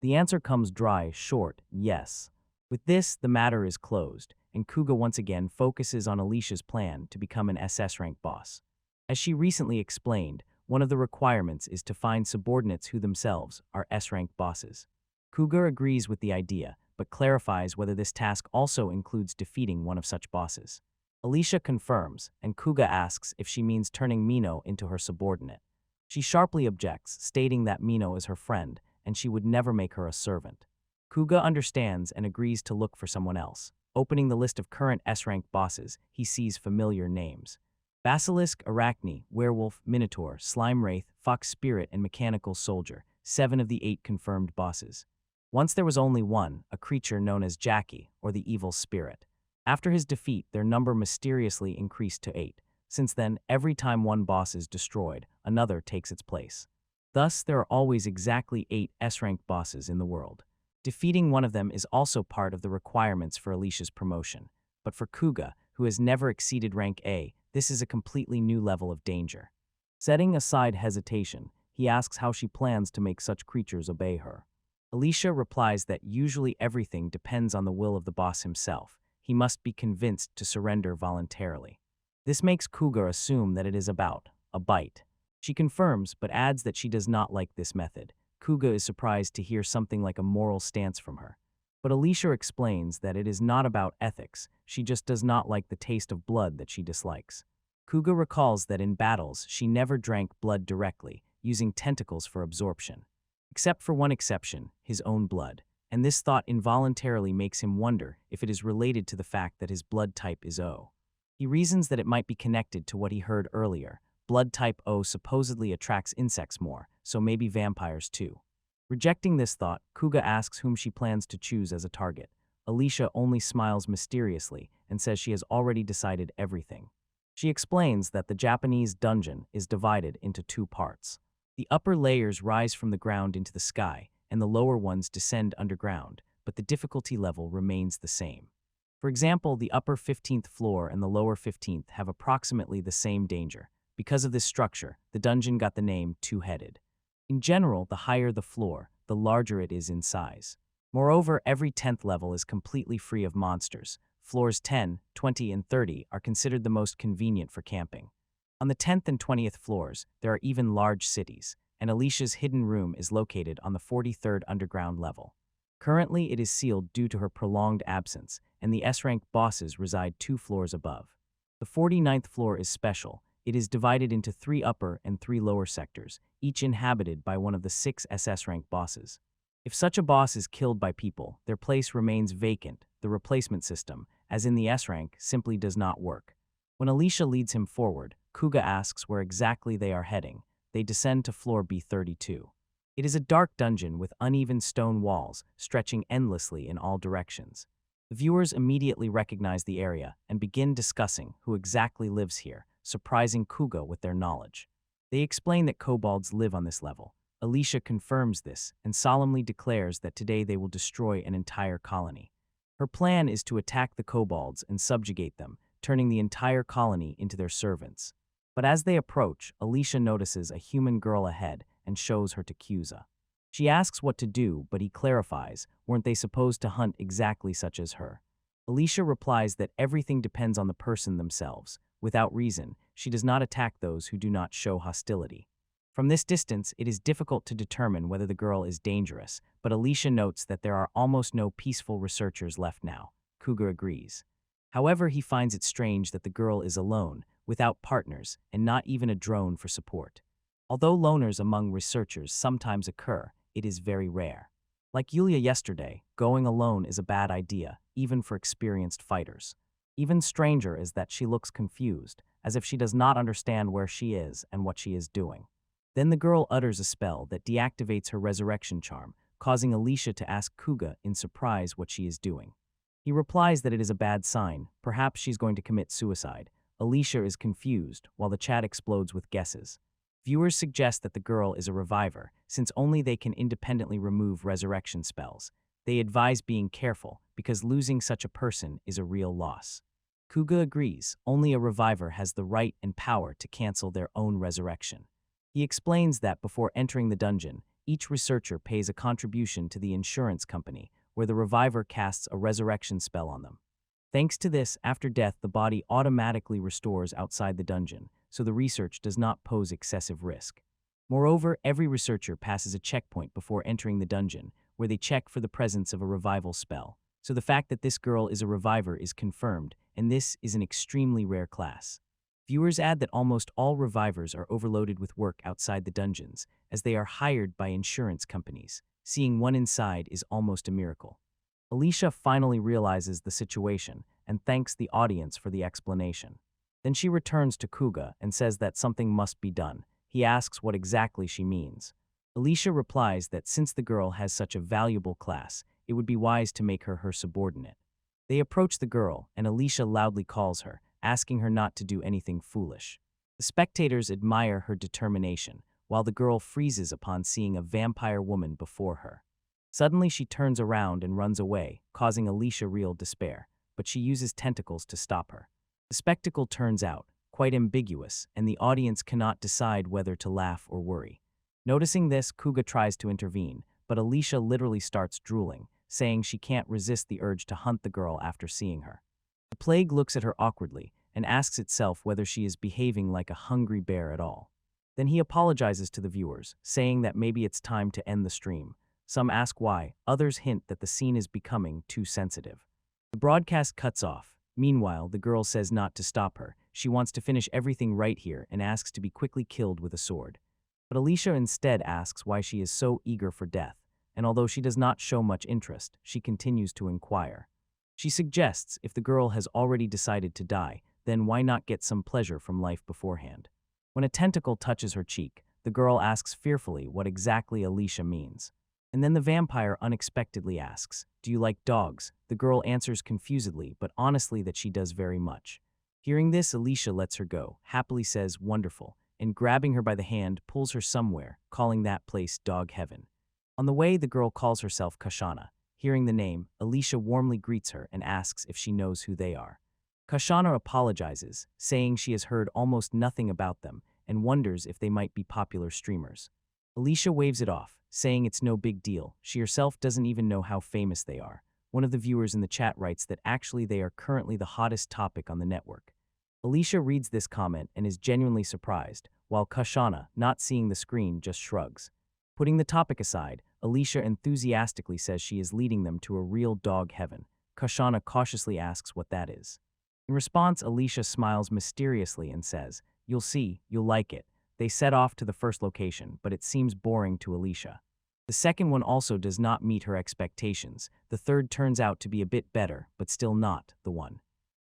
[SPEAKER 1] The answer comes dry, short, yes. With this, the matter is closed, and Kuga once again focuses on Alicia's plan to become an SS rank boss. As she recently explained, one of the requirements is to find subordinates who themselves are S-rank bosses. Kuga agrees with the idea, but clarifies whether this task also includes defeating one of such bosses. Alicia confirms, and Kuga asks if she means turning Mino into her subordinate. She sharply objects, stating that Mino is her friend, and she would never make her a servant. Kuga understands and agrees to look for someone else. Opening the list of current S-rank bosses, he sees familiar names. Basilisk, Arachne, Werewolf, Minotaur, Slime Wraith, Fox Spirit, and Mechanical Soldier, 7 of the 8 confirmed bosses. Once there was only one, a creature known as Jackie, or the Evil Spirit. After his defeat, their number mysteriously increased to 8. Since then, every time one boss is destroyed, another takes its place. Thus, there are always exactly 8 S-rank bosses in the world. Defeating one of them is also part of the requirements for Alicia's promotion. But for Kuga, who has never exceeded rank A, this is a completely new level of danger. Setting aside hesitation, he asks how she plans to make such creatures obey her. Alicia replies that usually everything depends on the will of the boss himself. He must be convinced to surrender voluntarily. This makes Kuga assume that it is about a bite. She confirms, but adds that she does not like this method. Kuga is surprised to hear something like a moral stance from her. But Alicia explains that it is not about ethics, she just does not like the taste of blood that she dislikes. Kuga recalls that in battles, she never drank blood directly, using tentacles for absorption. Except for one exception, his own blood, and this thought involuntarily makes him wonder if it is related to the fact that his blood type is O. He reasons that it might be connected to what he heard earlier. Blood type O supposedly attracts insects more, so maybe vampires too. Rejecting this thought, Kuga asks whom she plans to choose as a target. Alicia only smiles mysteriously and says she has already decided everything. She explains that the Japanese dungeon is divided into two parts. The upper layers rise from the ground into the sky, and the lower ones descend underground, but the difficulty level remains the same. For example, the upper 15th floor and the lower 15th have approximately the same danger. Because of this structure, the dungeon got the name Two-Headed. In general, the higher the floor, the larger it is in size. Moreover, every 10th level is completely free of monsters. Floors 10, 20, and 30 are considered the most convenient for camping. On the 10th and 20th floors, there are even large cities, and Alicia's hidden room is located on the 43rd underground level. Currently, it is sealed due to her prolonged absence, and the S-rank bosses reside 2 floors above. The 49th floor is special. It is divided into 3 upper and 3 lower sectors, each inhabited by one of the 6 SS-rank bosses. If such a boss is killed by people, their place remains vacant. The replacement system, as in the S-rank, simply does not work. When Alicia leads him forward, Kuga asks where exactly they are heading. They descend to floor B32. It is a dark dungeon with uneven stone walls stretching endlessly in all directions. The viewers immediately recognize the area and begin discussing who exactly lives here, surprising Kuga with their knowledge. They explain that kobolds live on this level. Alicia confirms this and solemnly declares that today they will destroy an entire colony. Her plan is to attack the kobolds and subjugate them, turning the entire colony into their servants. But as they approach, Alicia notices a human girl ahead and shows her to Kuza. She asks what to do, but he clarifies, weren't they supposed to hunt exactly such as her? Alicia replies that everything depends on the person themselves. Without reason, she does not attack those who do not show hostility. From this distance, it is difficult to determine whether the girl is dangerous, but Alicia notes that there are almost no peaceful researchers left now. Kuga agrees. However, he finds it strange that the girl is alone, without partners, and not even a drone for support. Although loners among researchers sometimes occur, it is very rare. Like Yulia yesterday, going alone is a bad idea, even for experienced fighters. Even stranger is that she looks confused, as if she does not understand where she is and what she is doing. Then the girl utters a spell that deactivates her resurrection charm, causing Alicia to ask Kuga in surprise what she is doing. He replies that it is a bad sign, perhaps she's going to commit suicide. Alicia is confused, while the chat explodes with guesses. Viewers suggest that the girl is a reviver, since only they can independently remove resurrection spells. They advise being careful, because losing such a person is a real loss. Kuga agrees, only a reviver has the right and power to cancel their own resurrection. He explains that before entering the dungeon, each researcher pays a contribution to the insurance company, where the reviver casts a resurrection spell on them. Thanks to this, after death the body automatically restores outside the dungeon, so the research does not pose excessive risk. Moreover, every researcher passes a checkpoint before entering the dungeon, where they check for the presence of a revival spell. So the fact that this girl is a reviver is confirmed, and this is an extremely rare class. Viewers add that almost all revivers are overloaded with work outside the dungeons, as they are hired by insurance companies. Seeing one inside is almost a miracle. Alicia finally realizes the situation and thanks the audience for the explanation. Then she returns to Kuga and says that something must be done. He asks what exactly she means. Alicia replies that since the girl has such a valuable class, it would be wise to make her subordinate. They approach the girl, and Alicia loudly calls her, asking her not to do anything foolish. The spectators admire her determination, while the girl freezes upon seeing a vampire woman before her. Suddenly she turns around and runs away, causing Alicia real despair, but she uses tentacles to stop her. The spectacle turns out quite ambiguous, and the audience cannot decide whether to laugh or worry. Noticing this, Kuga tries to intervene, but Alicia literally starts drooling, saying she can't resist the urge to hunt the girl after seeing her. The plague looks at her awkwardly and asks itself whether she is behaving like a hungry bear at all. Then he apologizes to the viewers, saying that maybe it's time to end the stream. Some ask why, others hint that the scene is becoming too sensitive. The broadcast cuts off. Meanwhile, the girl says not to stop her. She wants to finish everything right here and asks to be quickly killed with a sword. But Alicia instead asks why she is so eager for death, and although she does not show much interest, she continues to inquire. She suggests if the girl has already decided to die, then why not get some pleasure from life beforehand? When a tentacle touches her cheek, the girl asks fearfully what exactly Alicia means. And then the vampire unexpectedly asks, "Do you like dogs?" The girl answers confusedly, but honestly that she does very much. Hearing this, Alicia lets her go, happily says, "Wonderful," and grabbing her by the hand, pulls her somewhere, calling that place Dog Heaven. On the way, the girl calls herself Kashana. Hearing the name, Alicia warmly greets her and asks if she knows who they are. Kashana apologizes, saying she has heard almost nothing about them and wonders if they might be popular streamers. Alicia waves it off, saying it's no big deal. She herself doesn't even know how famous they are. One of the viewers in the chat writes that actually they are currently the hottest topic on the network. Alicia reads this comment and is genuinely surprised, while Kashana, not seeing the screen, just shrugs. Putting the topic aside, Alicia enthusiastically says she is leading them to a real dog heaven. Kashana cautiously asks what that is. In response, Alicia smiles mysteriously and says, "You'll see, you'll like it." They set off to the first location, but it seems boring to Alicia. The second one also does not meet her expectations. The third turns out to be a bit better, but still not the one.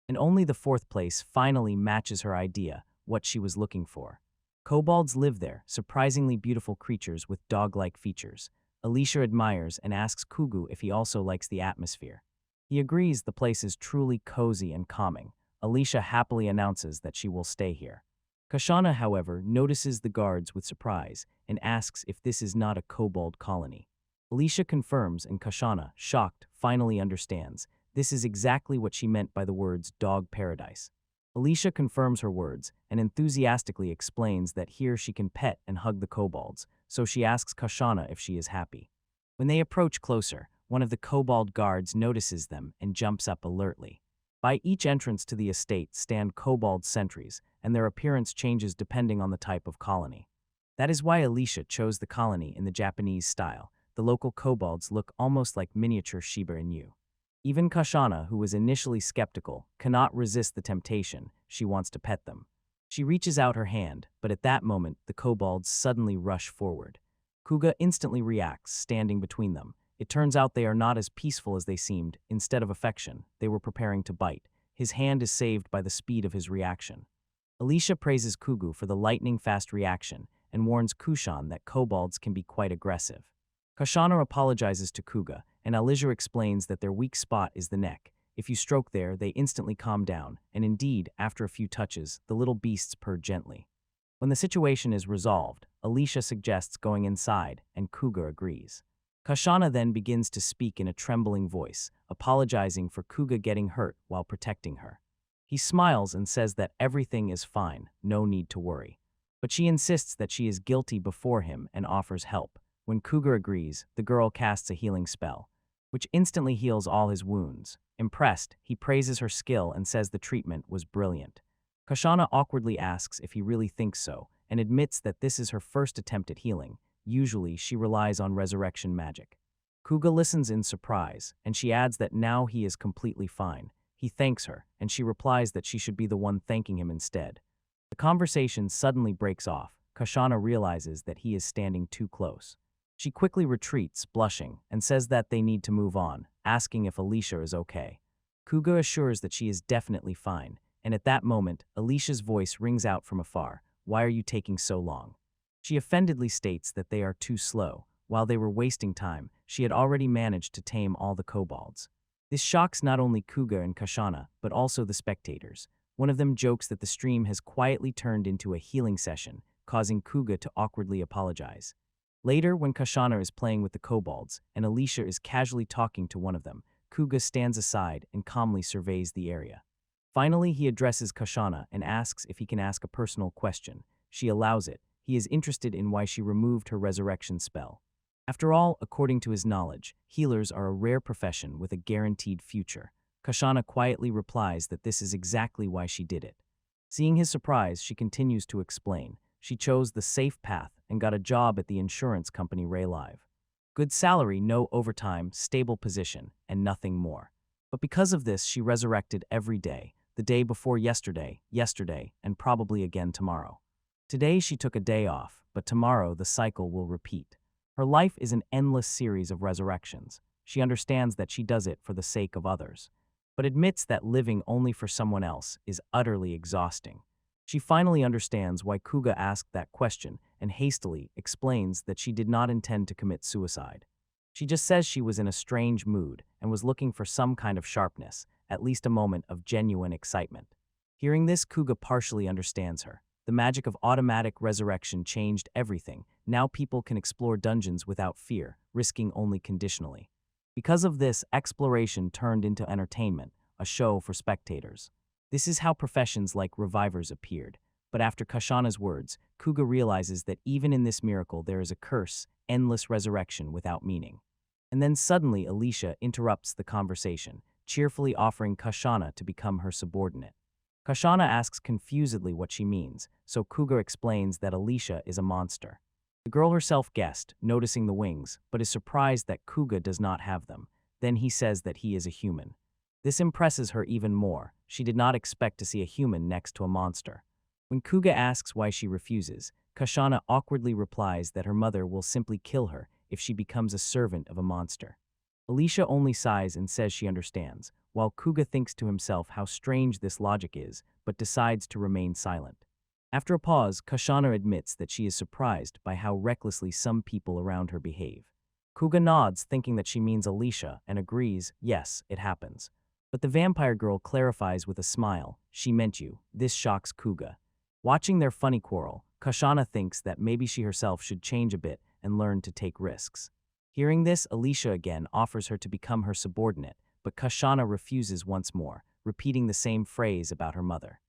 [SPEAKER 1] And only the fourth place finally matches her idea, what she was looking for. Kobolds live there, surprisingly beautiful creatures with dog-like features. Alicia admires and asks Kugu if he also likes the atmosphere. He agrees the place is truly cozy and calming. Alicia happily announces that she will stay here. Kashana, however, notices the guards with surprise and asks if this is not a kobold colony. Alicia confirms and Kashana, shocked, finally understands. This is exactly what she meant by the words dog paradise. Alicia confirms her words and enthusiastically explains that here she can pet and hug the kobolds, so she asks Kashana if she is happy. When they approach closer, one of the kobold guards notices them and jumps up alertly. By each entrance to the estate stand kobold sentries, and their appearance changes depending on the type of colony. That is why Alicia chose the colony in the Japanese style. The local kobolds look almost like miniature Shiba Inu. Even Kashana, who was initially skeptical, cannot resist the temptation. She wants to pet them. She reaches out her hand, but at that moment, the kobolds suddenly rush forward. Kuga instantly reacts, standing between them. It turns out they are not as peaceful as they seemed. Instead of affection, they were preparing to bite. His hand is saved by the speed of his reaction. Alicia praises Kugu for the lightning-fast reaction and warns Kushan that kobolds can be quite aggressive. Kashana apologizes to Kuga, and Alicia explains that their weak spot is the neck. If you stroke there, they instantly calm down, and indeed, after a few touches, the little beasts purr gently. When the situation is resolved, Alicia suggests going inside, and Kuga agrees. Kashana then begins to speak in a trembling voice, apologizing for Kuga getting hurt while protecting her. He smiles and says that everything is fine, no need to worry. But she insists that she is guilty before him and offers help. When Kuga agrees, the girl casts a healing spell, which instantly heals all his wounds. Impressed, he praises her skill and says the treatment was brilliant. Kashana awkwardly asks if he really thinks so, and admits that this is her first attempt at healing. Usually, she relies on resurrection magic. Kuga listens in surprise, and she adds that now he is completely fine. He thanks her, and she replies that she should be the one thanking him instead. The conversation suddenly breaks off. Kashana realizes that he is standing too close. She quickly retreats, blushing, and says that they need to move on, asking if Alicia is okay. Kuga assures that she is definitely fine, and at that moment, Alicia's voice rings out from afar. "Why are you taking so long?" She offendedly states that they are too slow. While they were wasting time, she had already managed to tame all the kobolds. This shocks not only Kuga and Kashana, but also the spectators. One of them jokes that the stream has quietly turned into a healing session, causing Kuga to awkwardly apologize. Later, when Kashana is playing with the kobolds, and Alicia is casually talking to one of them, Kuga stands aside and calmly surveys the area. Finally, he addresses Kashana and asks if he can ask a personal question. She allows it. He is interested in why she removed her resurrection spell. After all, according to his knowledge, healers are a rare profession with a guaranteed future. Kashana quietly replies that this is exactly why she did it. Seeing his surprise, she continues to explain. She chose the safe path and got a job at the insurance company Raylive. Good salary, no overtime, stable position, and nothing more. But because of this, she resurrected every day, the day before yesterday, and probably again tomorrow. Today she took a day off, but tomorrow the cycle will repeat. Her life is an endless series of resurrections. She understands that she does it for the sake of others, but admits that living only for someone else is utterly exhausting. She finally understands why Kuga asked that question and hastily explains that she did not intend to commit suicide. She just says she was in a strange mood and was looking for some kind of sharpness, at least a moment of genuine excitement. Hearing this, Kuga partially understands her. The magic of automatic resurrection changed everything. Now people can explore dungeons without fear, risking only conditionally. Because of this, exploration turned into entertainment, a show for spectators. This is how professions like revivers appeared. But after Kashana's words, Kuga realizes that even in this miracle there is a curse, endless resurrection without meaning. And then suddenly Alicia interrupts the conversation, cheerfully offering Kashana to become her subordinate. Kashana asks confusedly what she means, so Kuga explains that Alicia is a monster. The girl herself guessed, noticing the wings, but is surprised that Kuga does not have them. Then he says that he is a human. This impresses her even more. She did not expect to see a human next to a monster. When Kuga asks why she refuses, Kashana awkwardly replies that her mother will simply kill her if she becomes a servant of a monster. Alicia only sighs and says she understands, while Kuga thinks to himself how strange this logic is, but decides to remain silent. After a pause, Kashana admits that she is surprised by how recklessly some people around her behave. Kuga nods, thinking that she means Alicia, and agrees, yes, it happens. But the vampire girl clarifies with a smile, she meant you. This shocks Kuga. Watching their funny quarrel, Kashana thinks that maybe she herself should change a bit and learn to take risks. Hearing this, Alicia again offers her to become her subordinate, but Kashana refuses once more, repeating the same phrase about her mother.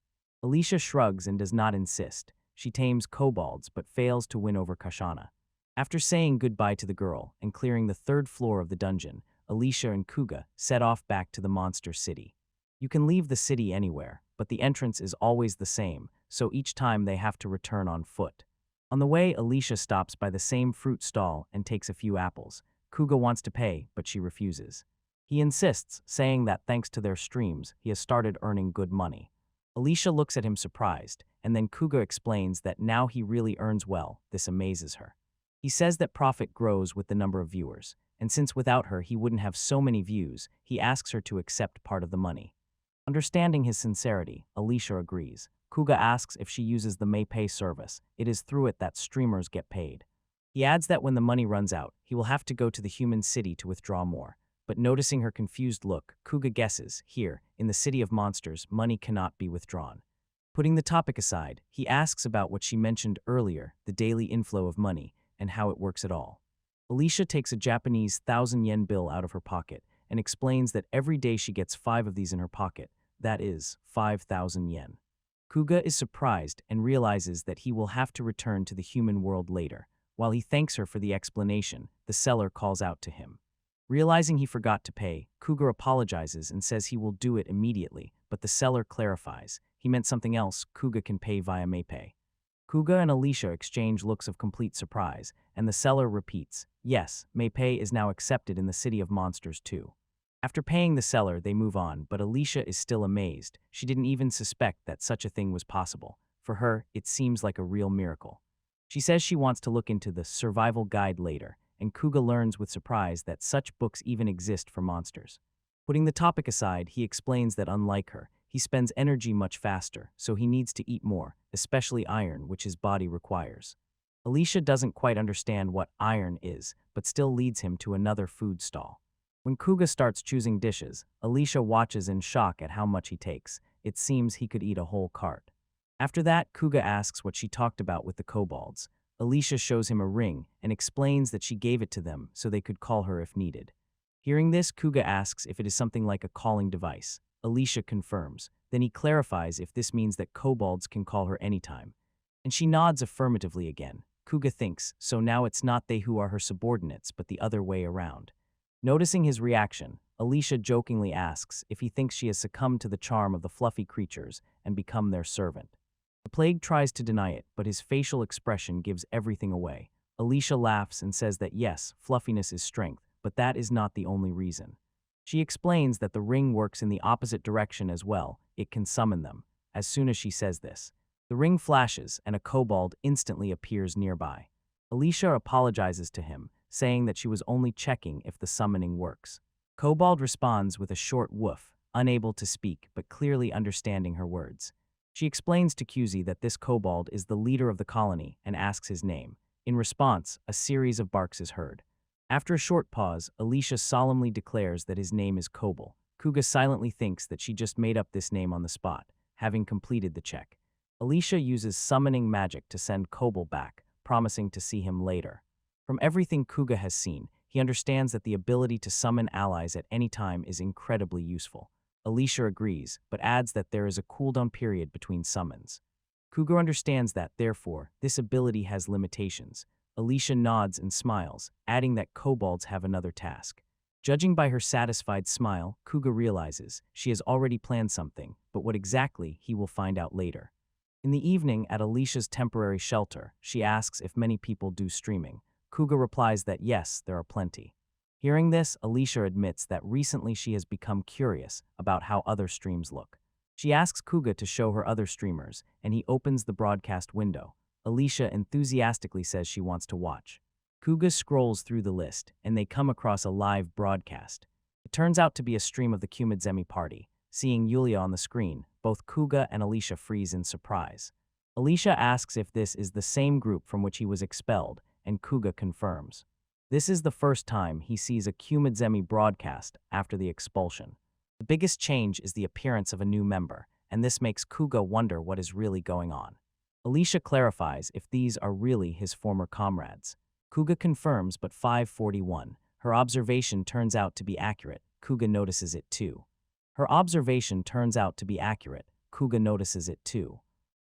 [SPEAKER 1] Alicia shrugs and does not insist. She tames kobolds but fails to win over Kashana. After saying goodbye to the girl and clearing the third floor of the dungeon, Alicia and Kuga set off back to the monster city. You can leave the city anywhere, but the entrance is always the same, so each time they have to return on foot. On the way, Alicia stops by the same fruit stall and takes a few apples. Kuga wants to pay, but she refuses. He insists, saying that thanks to their streams, he has started earning good money. Alicia looks at him surprised, and then Kuga explains that now he really earns well. This amazes her. He says that profit grows with the number of viewers, and since without her he wouldn't have so many views, he asks her to accept part of the money. Understanding his sincerity, Alicia agrees. Kuga asks if she uses the MayPay service. It is through it that streamers get paid. He adds that when the money runs out, he will have to go to the human city to withdraw more. But noticing her confused look, Kuga guesses, here, in the city of monsters, money cannot be withdrawn. Putting the topic aside, he asks about what she mentioned earlier, the daily inflow of money, and how it works at all. Alicia takes a Japanese 1,000 yen bill out of her pocket and explains that every day she gets 5 of these in her pocket, that is, 5,000 yen. Kuga is surprised and realizes that he will have to return to the human world later. While he thanks her for the explanation, the seller calls out to him. Realizing he forgot to pay, Kuga apologizes and says he will do it immediately, but the seller clarifies. He meant something else. Kuga can pay via MayPay. Kuga and Alicia exchange looks of complete surprise, and the seller repeats, yes, MayPay is now accepted in the city of monsters too. After paying the seller, they move on, but Alicia is still amazed. She didn't even suspect that such a thing was possible. For her, it seems like a real miracle. She says she wants to look into the survival guide later, and Kuga learns with surprise that such books even exist for monsters. Putting the topic aside, he explains that unlike her, he spends energy much faster, so he needs to eat more, especially iron, which his body requires. Alicia doesn't quite understand what iron is, but still leads him to another food stall. When Kuga starts choosing dishes, Alicia watches in shock at how much he takes. It seems he could eat a whole cart. After that, Kuga asks what she talked about with the kobolds. Alicia shows him a ring and explains that she gave it to them so they could call her if needed. Hearing this, Kuga asks if it is something like a calling device. Alicia confirms. Then he clarifies if this means that kobolds can call her anytime. And she nods affirmatively again. Kuga thinks, so now it's not they who are her subordinates, but the other way around. Noticing his reaction, Alicia jokingly asks if he thinks she has succumbed to the charm of the fluffy creatures and become their servant. The plague tries to deny it, but his facial expression gives everything away. Alicia laughs and says that yes, fluffiness is strength, but that is not the only reason. She explains that the ring works in the opposite direction as well. It can summon them. As soon as she says this, the ring flashes and a kobold instantly appears nearby. Alicia apologizes to him, saying that she was only checking if the summoning works. Kobold responds with a short woof, unable to speak but clearly understanding her words. She explains to Cusi that this kobold is the leader of the colony and asks his name. In response, a series of barks is heard. After a short pause, Alicia solemnly declares that his name is Kobold. Kuga silently thinks that she just made up this name on the spot. having completed the check. Alicia uses summoning magic to send Kobold back, promising to see him later. From everything Kuga has seen, he understands that the ability to summon allies at any time is incredibly useful. Alicia agrees, but adds that there is a cooldown period between summons. Kuga understands that, therefore, this ability has limitations. Alicia nods and smiles, adding that kobolds have another task. Judging by her satisfied smile, Kuga realizes she has already planned something, but what exactly he will find out later. In the evening, at Alicia's temporary shelter, she asks if many people do streaming. Kuga replies that yes, there are plenty. Hearing this, Alicia admits that recently she has become curious about how other streams look. She asks Kuga to show her other streamers, and he opens the broadcast window. Alicia enthusiastically says she wants to watch. Kuga scrolls through the list, and they come across a live broadcast. It turns out to be a stream of the Kumadzemi party. Seeing Yulia on the screen, both Kuga and Alicia freeze in surprise. Alicia asks if this is the same group from which he was expelled, and Kuga confirms. This is the first time he sees a Kumadzemi broadcast after the expulsion. The biggest change is the appearance of a new member, and this makes Kuga wonder what is really going on. Alicia clarifies if these are really his former comrades. Kuga confirms, but 541. Her observation turns out to be accurate. Kuga notices it too.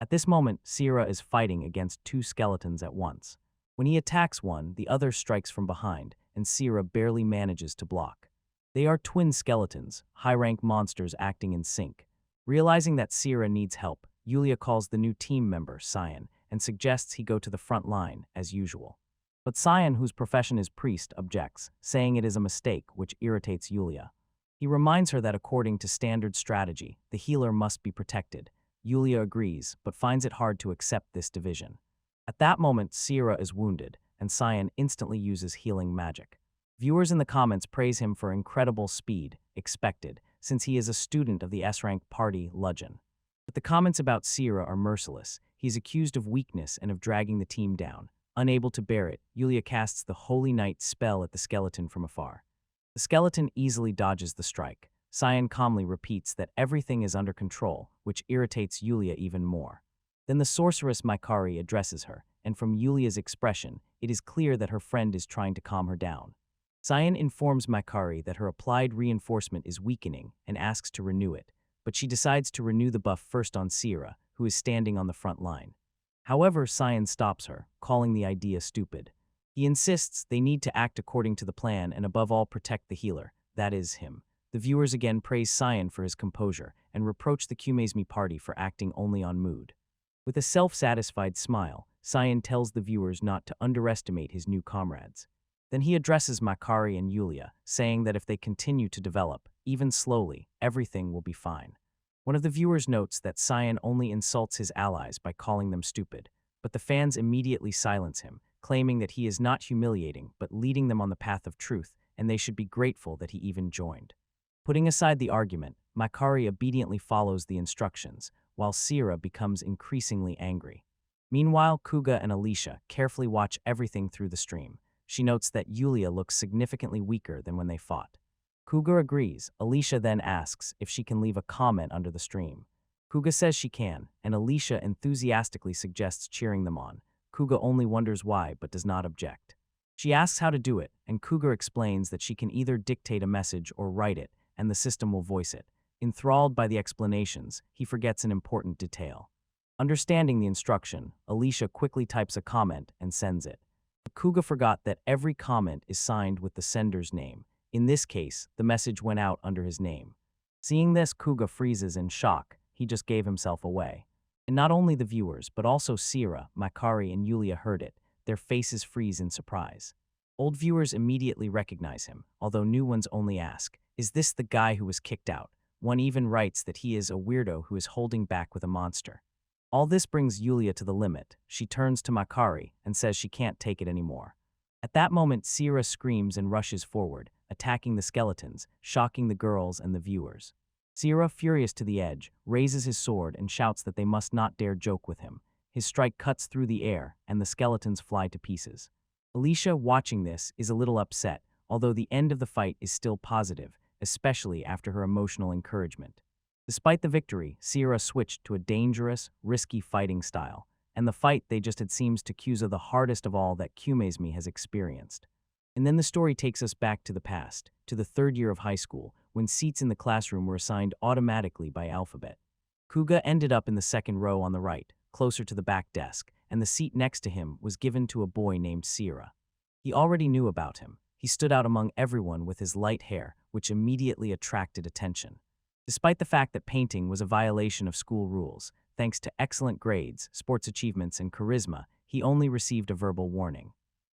[SPEAKER 1] At this moment, Sierra is fighting against two skeletons at once. When he attacks one, the other strikes from behind, and Sierra barely manages to block. They are twin skeletons, high-rank monsters acting in sync. Realizing that Sierra needs help, Yulia calls the new team member, Cyan, and suggests he go to the front line, as usual. But Cyan, whose profession is priest, objects, saying it is a mistake, which irritates Yulia. He reminds her that according to standard strategy, the healer must be protected. Yulia agrees, but finds it hard to accept this division. At that moment, Sierra is wounded, and Cyan instantly uses healing magic. Viewers in the comments praise him for incredible speed, expected, since he is a student of the S-rank party, Ludgen. But the comments about Sierra are merciless. He's accused of weakness and of dragging the team down. Unable to bear it, Yulia casts the Holy Night spell at the skeleton from afar. The skeleton easily dodges the strike. Cyan calmly repeats that everything is under control, which irritates Yulia even more. Then the sorceress Maikari addresses her, and from Yulia's expression, it is clear that her friend is trying to calm her down. Cyan informs Maikari that her applied reinforcement is weakening and asks to renew it, but she decides to renew the buff first on Sierra, who is standing on the front line. However, Cyan stops her, calling the idea stupid. He insists they need to act according to the plan and above all protect the healer, that is, him. The viewers again praise Cyan for his composure and reproach the Kumadzemi party for acting only on mood. With a self-satisfied smile, Cyan tells the viewers not to underestimate his new comrades. Then he addresses Maikari and Yulia, saying that if they continue to develop, even slowly, everything will be fine. One of the viewers notes that Cyan only insults his allies by calling them stupid, but the fans immediately silence him, claiming that he is not humiliating but leading them on the path of truth, and they should be grateful that he even joined. Putting aside the argument, Maikari obediently follows the instructions, while Sierra becomes increasingly angry. Meanwhile, Kuga and Alicia carefully watch everything through the stream. She notes that Yulia looks significantly weaker than when they fought. Kuga agrees. Alicia then asks if she can leave a comment under the stream. Kuga says she can, and Alicia enthusiastically suggests cheering them on. Kuga only wonders why but does not object. She asks how to do it, and Kuga explains that she can either dictate a message or write it, and the system will voice it. Enthralled by the explanations, he forgets an important detail. Understanding the instruction, Alicia quickly types a comment and sends it. But Kuga forgot that every comment is signed with the sender's name. In this case, the message went out under his name. Seeing this, Kuga freezes in shock. He just gave himself away. And not only the viewers, but also Sierra, Maikari, and Yulia heard it. Their faces freeze in surprise. Old viewers immediately recognize him, although new ones only ask, "Is this the guy who was kicked out?" One even writes that he is a weirdo who is holding back with a monster. All this brings Yulia to the limit. She turns to Maikari and says she can't take it anymore. At that moment, Sierra screams and rushes forward, attacking the skeletons, shocking the girls and the viewers. Sierra, furious to the edge, raises his sword and shouts that they must not dare joke with him. His strike cuts through the air, and the skeletons fly to pieces. Alicia, watching this, is a little upset, although the end of the fight is still positive, especially after her emotional encouragement. Despite the victory, Sierra switched to a dangerous, risky fighting style, and the fight they just had seems to Kyuza the hardest of all that Kyumezmi has experienced. And then the story takes us back to the past, to the third year of high school, when seats in the classroom were assigned automatically by alphabet. Kuga ended up in the second row on the right, closer to the back desk, and the seat next to him was given to a boy named Sierra. He already knew about him. He stood out among everyone with his light hair, which immediately attracted attention. Despite the fact that painting was a violation of school rules, thanks to excellent grades, sports achievements, and charisma, he only received a verbal warning.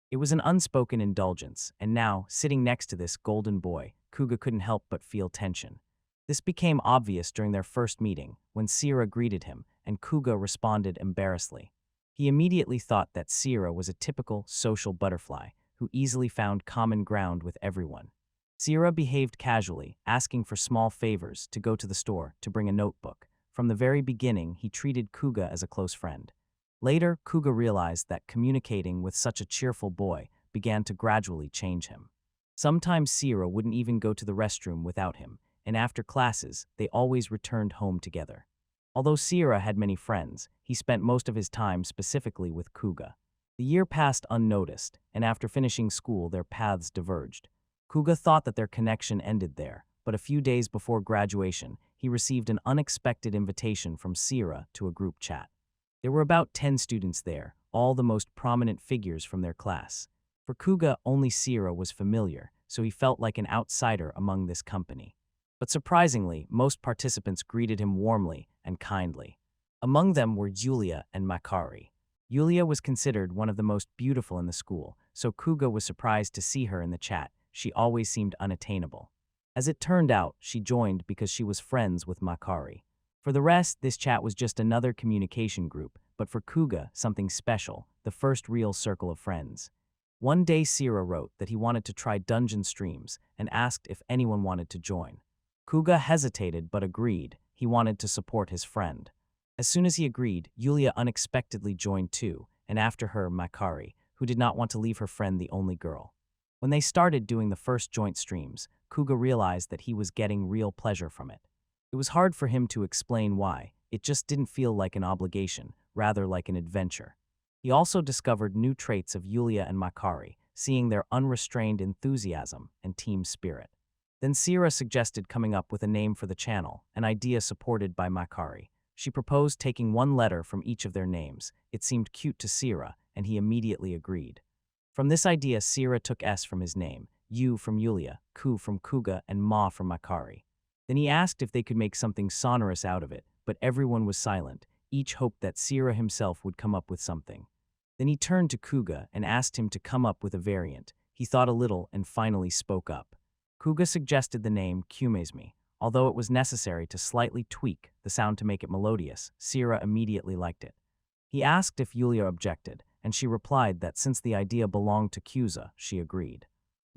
[SPEAKER 1] It was an unspoken indulgence, and now, sitting next to this golden boy, Kuga couldn't help but feel tension. This became obvious during their first meeting, when Sierra greeted him, and Kuga responded embarrassedly. He immediately thought that Sierra was a typical social butterfly, who easily found common ground with everyone. Sierra behaved casually, asking for small favors to go to the store to bring a notebook. From the very beginning, he treated Kuga as a close friend. Later, Kuga realized that communicating with such a cheerful boy began to gradually change him. Sometimes Sierra wouldn't even go to the restroom without him, and after classes, they always returned home together. Although Sierra had many friends, he spent most of his time specifically with Kuga. The year passed unnoticed, and after finishing school, their paths diverged. Kuga thought that their connection ended there, but a few days before graduation, he received an unexpected invitation from Sierra to a group chat. There were about 10 students there, all the most prominent figures from their class. For Kuga, only Sierra was familiar, so he felt like an outsider among this company. But surprisingly, most participants greeted him warmly and kindly. Among them were Yulia and Makari. Yulia was considered one of the most beautiful in the school, so Kuga was surprised to see her in the chat. She always seemed unattainable. As it turned out, she joined because she was friends with Makari. For the rest, this chat was just another communication group, but for Kuga, something special, the first real circle of friends. One day Sierra wrote that he wanted to try dungeon streams and asked if anyone wanted to join. Kuga hesitated but agreed. He wanted to support his friend. As soon as he agreed, Yulia unexpectedly joined too, and after her, Makari, who did not want to leave her friend the only girl. When they started doing the first joint streams, Kuga realized that he was getting real pleasure from it. It was hard for him to explain why. It just didn't feel like an obligation, rather like an adventure. He also discovered new traits of Yulia and Makari, seeing their unrestrained enthusiasm and team spirit. Then Sierra suggested coming up with a name for the channel, an idea supported by Makari. She proposed taking one letter from each of their names. It seemed cute to Sierra, and he immediately agreed. From this idea, Sierra took S from his name, U from Yulia, Ku from Kuga, and Ma from Makari. Then he asked if they could make something sonorous out of it, but everyone was silent. Each hoped that Sierra himself would come up with something. Then he turned to Kuga and asked him to come up with a variant. He thought a little and finally spoke up. Kuga suggested the name Kyumezmi. Although it was necessary to slightly tweak the sound to make it melodious, Sierra immediately liked it. He asked if Yulia objected, and she replied that since the idea belonged to Kyuza, she agreed.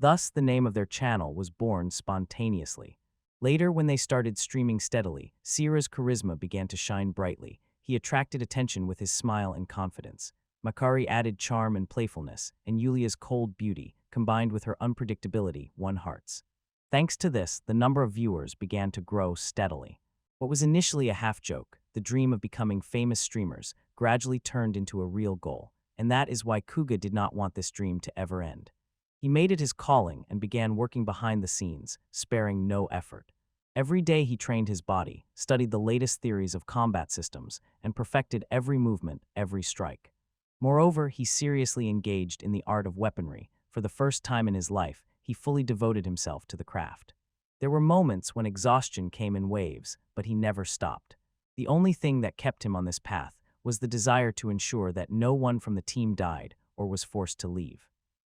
[SPEAKER 1] Thus, the name of their channel was born spontaneously. Later, when they started streaming steadily, Sierra's charisma began to shine brightly. He attracted attention with his smile and confidence. Makari added charm and playfulness, and Yulia's cold beauty, combined with her unpredictability, won hearts. Thanks to this, the number of viewers began to grow steadily. What was initially a half-joke, the dream of becoming famous streamers, gradually turned into a real goal, and that is why Kuga did not want this dream to ever end. He made it his calling and began working behind the scenes, sparing no effort. Every day he trained his body, studied the latest theories of combat systems, and perfected every movement, every strike. Moreover, he seriously engaged in the art of weaponry. For the first time in his life, he fully devoted himself to the craft. There were moments when exhaustion came in waves, but he never stopped. The only thing that kept him on this path was the desire to ensure that no one from the team died or was forced to leave.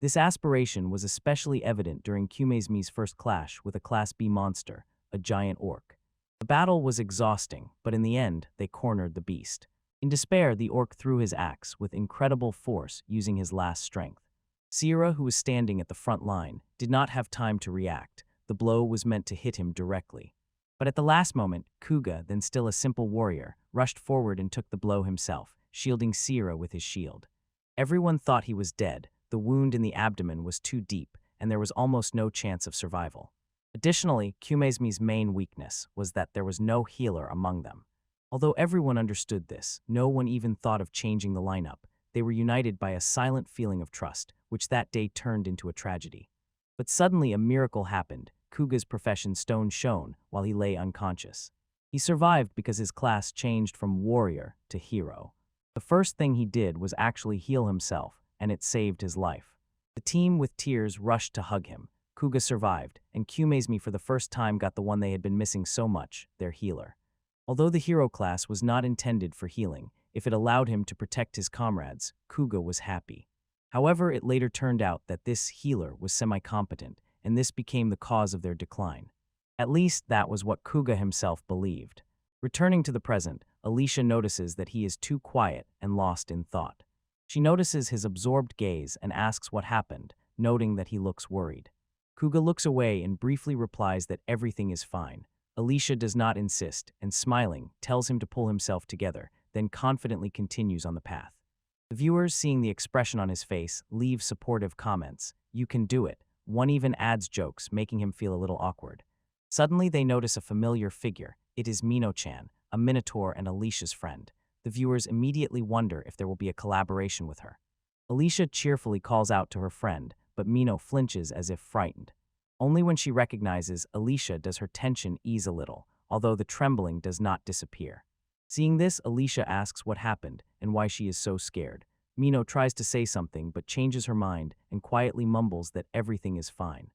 [SPEAKER 1] This aspiration was especially evident during Kyumezmi's first clash with a Class B monster, a giant orc. The battle was exhausting, but in the end, they cornered the beast. In despair, the orc threw his axe with incredible force, using his last strength. Sierra, who was standing at the front line, did not have time to react. The blow was meant to hit him directly. But at the last moment, Kuga, then still a simple warrior, rushed forward and took the blow himself, shielding Sierra with his shield. Everyone thought he was dead. The wound in the abdomen was too deep, and there was almost no chance of survival. Additionally, Kumezmi's main weakness was that there was no healer among them. Although everyone understood this, no one even thought of changing the lineup. They were united by a silent feeling of trust, which that day turned into a tragedy. But suddenly a miracle happened. Kuga's profession stone shone while he lay unconscious. He survived because his class changed from warrior to hero. The first thing he did was actually heal himself, and it saved his life. The team with tears rushed to hug him. Kuga survived, and Kumezmi for the first time got the one they had been missing so much, their healer. Although the hero class was not intended for healing, if it allowed him to protect his comrades, Kuga was happy. However, it later turned out that this healer was semi-competent, and this became the cause of their decline. At least that was what Kuga himself believed. Returning to the present, Alicia notices that he is too quiet and lost in thought. She notices his absorbed gaze and asks what happened, noting that he looks worried. Kuga looks away and briefly replies that everything is fine. Alicia does not insist, and smiling, tells him to pull himself together, then confidently continues on the path. The viewers, seeing the expression on his face, leave supportive comments. "You can do it." One even adds jokes, making him feel a little awkward. Suddenly they notice a familiar figure. It is Mino-chan, a minotaur and Alicia's friend. The viewers immediately wonder if there will be a collaboration with her. Alicia cheerfully calls out to her friend, but Mino flinches as if frightened. Only when she recognizes Alicia does her tension ease a little, although the trembling does not disappear. Seeing this, Alicia asks what happened and why she is so scared. Mino tries to say something but changes her mind and quietly mumbles that everything is fine.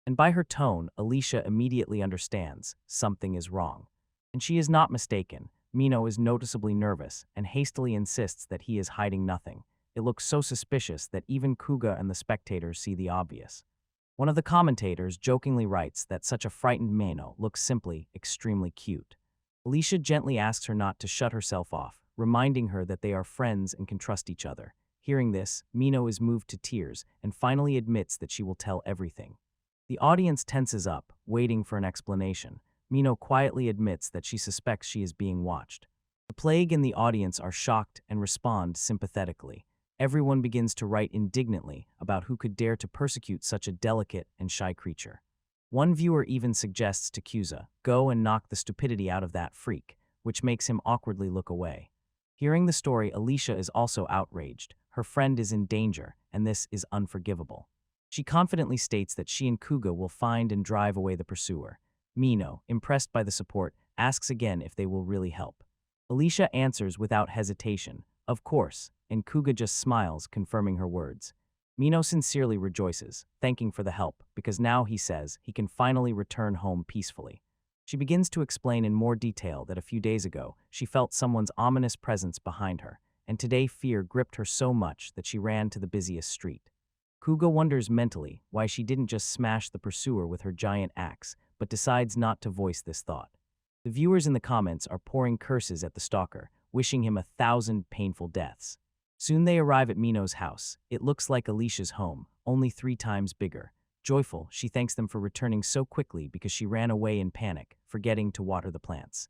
[SPEAKER 1] And by her tone, Alicia immediately understands something is wrong. And she is not mistaken. Mino is noticeably nervous and hastily insists that he is hiding nothing. It looks so suspicious that even Kuga and the spectators see the obvious. One of the commentators jokingly writes that such a frightened Mino looks simply extremely cute. Alicia gently asks her not to shut herself off, reminding her that they are friends and can trust each other. Hearing this, Mino is moved to tears and finally admits that she will tell everything. The audience tenses up, waiting for an explanation. Mino quietly admits that she suspects she is being watched. The plague and the audience are shocked and respond sympathetically. Everyone begins to write indignantly about who could dare to persecute such a delicate and shy creature. One viewer even suggests to Kuza, "Go and knock the stupidity out of that freak," which makes him awkwardly look away. Hearing the story, Alicia is also outraged. Her friend is in danger, and this is unforgivable. She confidently states that she and Kuga will find and drive away the pursuer. Mino, impressed by the support, asks again if they will really help. Alicia answers without hesitation, "Of course," and Kuga just smiles, confirming her words. Mino sincerely rejoices, thanking for the help, because now, he says, he can finally return home peacefully. She begins to explain in more detail that a few days ago, she felt someone's ominous presence behind her, and today fear gripped her so much that she ran to the busiest street. Kuga wonders mentally why she didn't just smash the pursuer with her giant axe, but decides not to voice this thought. The viewers in the comments are pouring curses at the stalker, wishing him 1,000 painful deaths. Soon they arrive at Mino's house. It looks like Alicia's home, only 3 times bigger. Joyful, she thanks them for returning so quickly because she ran away in panic, forgetting to water the plants.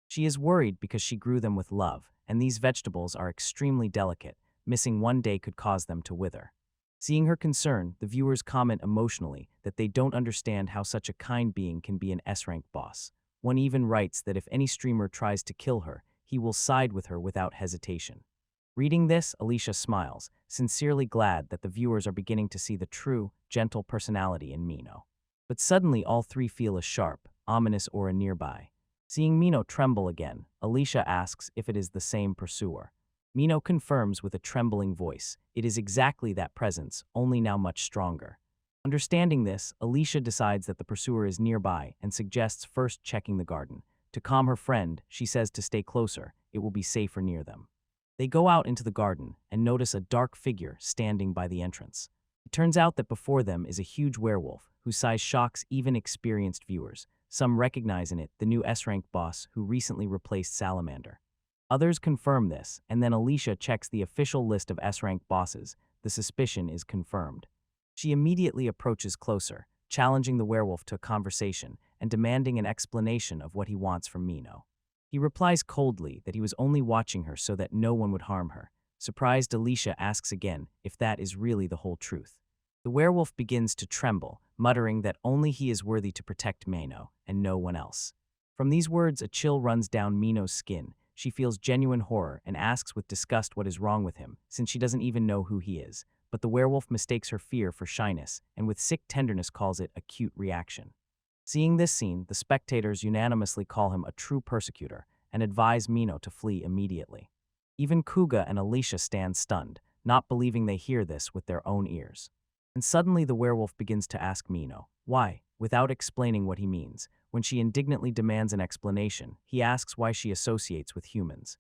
[SPEAKER 1] She is worried because she grew them with love, and these vegetables are extremely delicate. Missing one day could cause them to wither. Seeing her concern, the viewers comment emotionally that they don't understand how such a kind being can be an S-rank boss. One even writes that if any streamer tries to kill her, he will side with her without hesitation. Reading this, Alicia smiles, sincerely glad that the viewers are beginning to see the true, gentle personality in Mino. But suddenly all 3 feel a sharp, ominous aura nearby. Seeing Mino tremble again, Alicia asks if it is the same pursuer. Mino confirms with a trembling voice, it is exactly that presence, only now much stronger. Understanding this, Alicia decides that the pursuer is nearby and suggests first checking the garden. To calm her friend, she says to stay closer, it will be safer near them. They go out into the garden and notice a dark figure standing by the entrance. It turns out that before them is a huge werewolf, whose size shocks even experienced viewers. Some recognize in it the new S-rank boss who recently replaced Salamander. Others confirm this, and then Alicia checks the official list of S-rank bosses. The suspicion is confirmed. She immediately approaches closer, challenging the werewolf to a conversation and demanding an explanation of what he wants from Mino. He replies coldly that he was only watching her so that no one would harm her. Surprised, Alicia asks again if that is really the whole truth. The werewolf begins to tremble, muttering that only he is worthy to protect Mino, and no one else. From these words, a chill runs down Mino's skin. She feels genuine horror and asks with disgust what is wrong with him, since she doesn't even know who he is. But the werewolf mistakes her fear for shyness, and with sick tenderness calls it a cute reaction. Seeing this scene, the spectators unanimously call him a true persecutor and advise Mino to flee immediately. Even Kuga and Alicia stand stunned, not believing they hear this with their own ears. And suddenly the werewolf begins to ask Mino, why, without explaining what he means. When she indignantly demands an explanation, he asks why she associates with humans.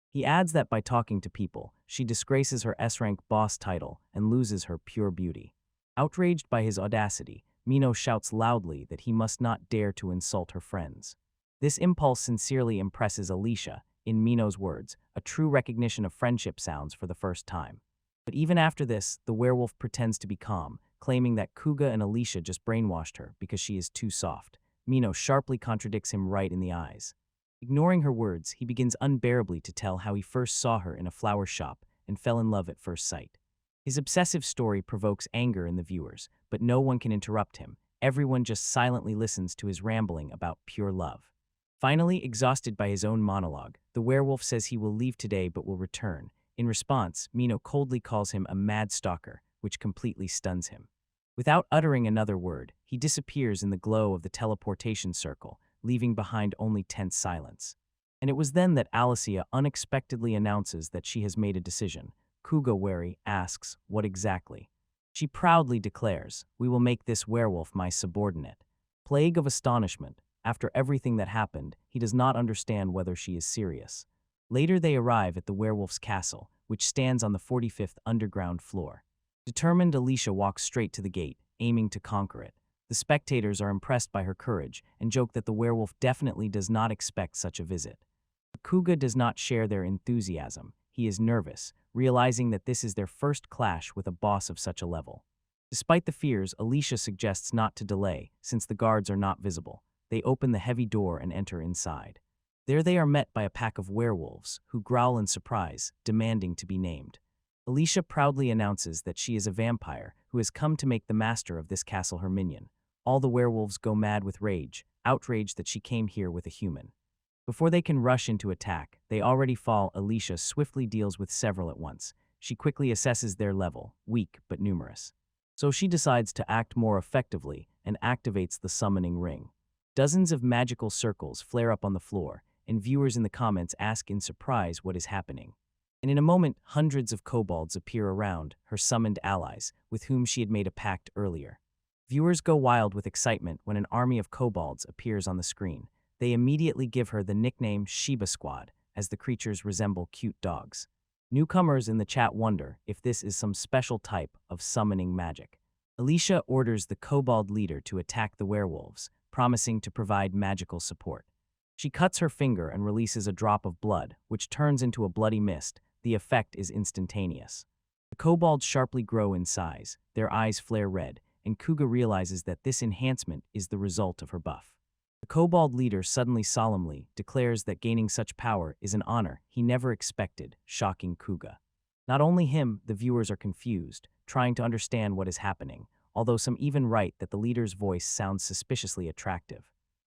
[SPEAKER 1] He adds that by talking to people, she disgraces her S-rank boss title and loses her pure beauty. Outraged by his audacity, Mino shouts loudly that he must not dare to insult her friends. This impulse sincerely impresses Alicia. In Mino's words, a true recognition of friendship sounds for the first time. But even after this, the werewolf pretends to be calm, claiming that Kuga and Alicia just brainwashed her because she is too soft. Mino sharply contradicts him right in the eyes. Ignoring her words, he begins unbearably to tell how he first saw her in a flower shop and fell in love at first sight. His obsessive story provokes anger in the viewers, but no one can interrupt him. Everyone just silently listens to his rambling about pure love. Finally, exhausted by his own monologue, the werewolf says he will leave today but will return. In response, Mino coldly calls him a mad stalker, which completely stuns him. Without uttering another word, he disappears in the glow of the teleportation circle, leaving behind only tense silence. And it was then that Alicia unexpectedly announces that she has made a decision. Kuga, wary, asks, what exactly? She proudly declares, we will make this werewolf my subordinate. Plague of astonishment. After everything that happened, he does not understand whether she is serious. Later they arrive at the werewolf's castle, which stands on the 45th underground floor. Determined, Alicia walks straight to the gate, aiming to conquer it. The spectators are impressed by her courage and joke that the werewolf definitely does not expect such a visit. Kuga does not share their enthusiasm. He is nervous, realizing that this is their first clash with a boss of such a level. Despite the fears, Alicia suggests not to delay, since the guards are not visible. They open the heavy door and enter inside. There they are met by a pack of werewolves, who growl in surprise, demanding to be named. Alicia proudly announces that she is a vampire who has come to make the master of this castle her minion. All the werewolves go mad with rage, outraged that she came here with a human. Before they can rush into attack, they already fall. Alicia swiftly deals with several at once. She quickly assesses their level, weak but numerous. So she decides to act more effectively and activates the summoning ring. Dozens of magical circles flare up on the floor, and viewers in the comments ask in surprise what is happening. And in a moment, hundreds of kobolds appear around, her summoned allies, with whom she had made a pact earlier. Viewers go wild with excitement when an army of kobolds appears on the screen. They immediately give her the nickname Shiba Squad, as the creatures resemble cute dogs. Newcomers in the chat wonder if this is some special type of summoning magic. Alicia orders the kobold leader to attack the werewolves, promising to provide magical support. She cuts her finger and releases a drop of blood, which turns into a bloody mist. The effect is instantaneous. The kobolds sharply grow in size, their eyes flare red, and Kuga realizes that this enhancement is the result of her buff. The kobold leader suddenly solemnly declares that gaining such power is an honor he never expected, shocking Kuga. Not only him, the viewers are confused, trying to understand what is happening, although some even write that the leader's voice sounds suspiciously attractive.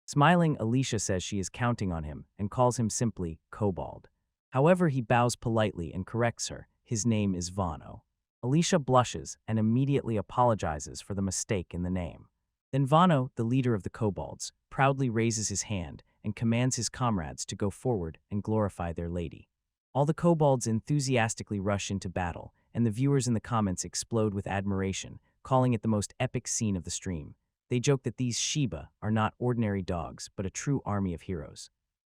[SPEAKER 1] Smiling, Alicia says she is counting on him and calls him simply Kobold. However, he bows politely and corrects her. His name is Vano. Alicia blushes and immediately apologizes for the mistake in the name. Then Vano, the leader of the kobolds, proudly raises his hand and commands his comrades to go forward and glorify their lady. All the kobolds enthusiastically rush into battle, and the viewers in the comments explode with admiration, calling it the most epic scene of the stream. They joke that these Shiba are not ordinary dogs, but a true army of heroes.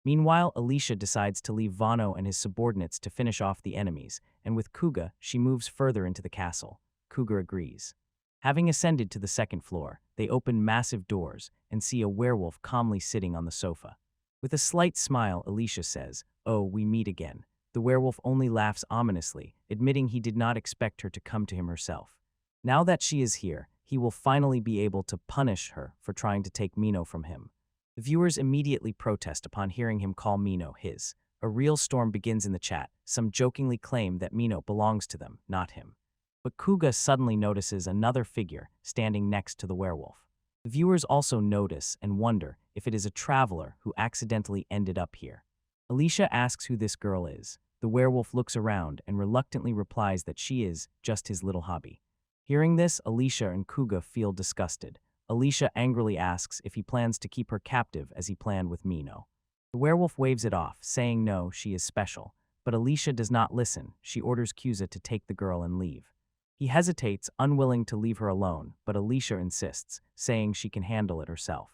[SPEAKER 1] Meanwhile, Alicia decides to leave Vano and his subordinates to finish off the enemies, and with Kuga, she moves further into the castle. Kuga agrees. Having ascended to the second floor, they open massive doors and see a werewolf calmly sitting on the sofa. With a slight smile, Alicia says, "Oh, we meet again." The werewolf only laughs ominously, admitting he did not expect her to come to him herself. Now that she is here, he will finally be able to punish her for trying to take Mino from him. The viewers immediately protest upon hearing him call Mino his. A real storm begins in the chat. Some jokingly claim that Mino belongs to them, not him. But Kuga suddenly notices another figure standing next to the werewolf. The viewers also notice and wonder if it is a traveler who accidentally ended up here. Alicia asks who this girl is. The werewolf looks around and reluctantly replies that she is just his little hobby. Hearing this, Alicia and Kuga feel disgusted. Alicia angrily asks if he plans to keep her captive as he planned with Mino. The werewolf waves it off, saying no, she is special. But Alicia does not listen. She orders Kuga to take the girl and leave. He hesitates, unwilling to leave her alone, but Alicia insists, saying she can handle it herself.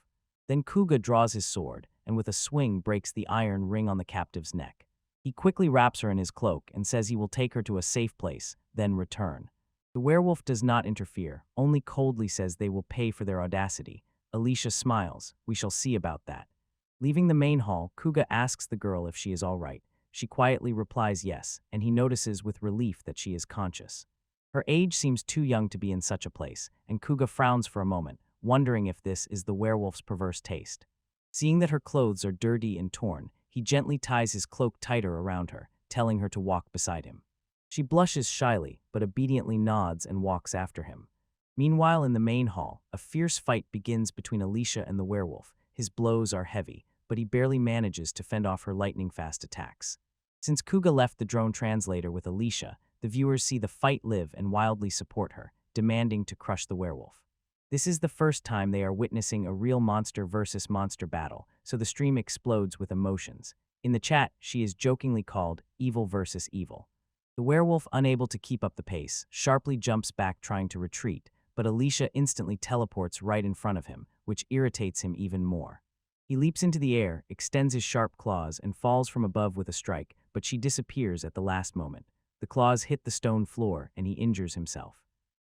[SPEAKER 1] Then Kuga draws his sword, and with a swing breaks the iron ring on the captive's neck. He quickly wraps her in his cloak and says he will take her to a safe place, then return. The werewolf does not interfere, only coldly says they will pay for their audacity. Alicia smiles. We shall see about that. Leaving the main hall, Kuga asks the girl if she is all right. She quietly replies yes, and he notices with relief that she is conscious. Her age seems too young to be in such a place, and Kuga frowns for a moment, wondering if this is the werewolf's perverse taste. Seeing that her clothes are dirty and torn, he gently ties his cloak tighter around her, telling her to walk beside him. She blushes shyly, but obediently nods and walks after him. Meanwhile, in the main hall, a fierce fight begins between Alicia and the werewolf. His blows are heavy, but he barely manages to fend off her lightning-fast attacks. Since Kuga left the drone translator with Alicia, the viewers see the fight live and wildly support her, demanding to crush the werewolf. This is the first time they are witnessing a real monster versus monster battle, so the stream explodes with emotions. In the chat, she is jokingly called evil versus evil. The werewolf, unable to keep up the pace, sharply jumps back trying to retreat, but Alicia instantly teleports right in front of him, which irritates him even more. He leaps into the air, extends his sharp claws, and falls from above with a strike, but she disappears at the last moment. The claws hit the stone floor, and he injures himself.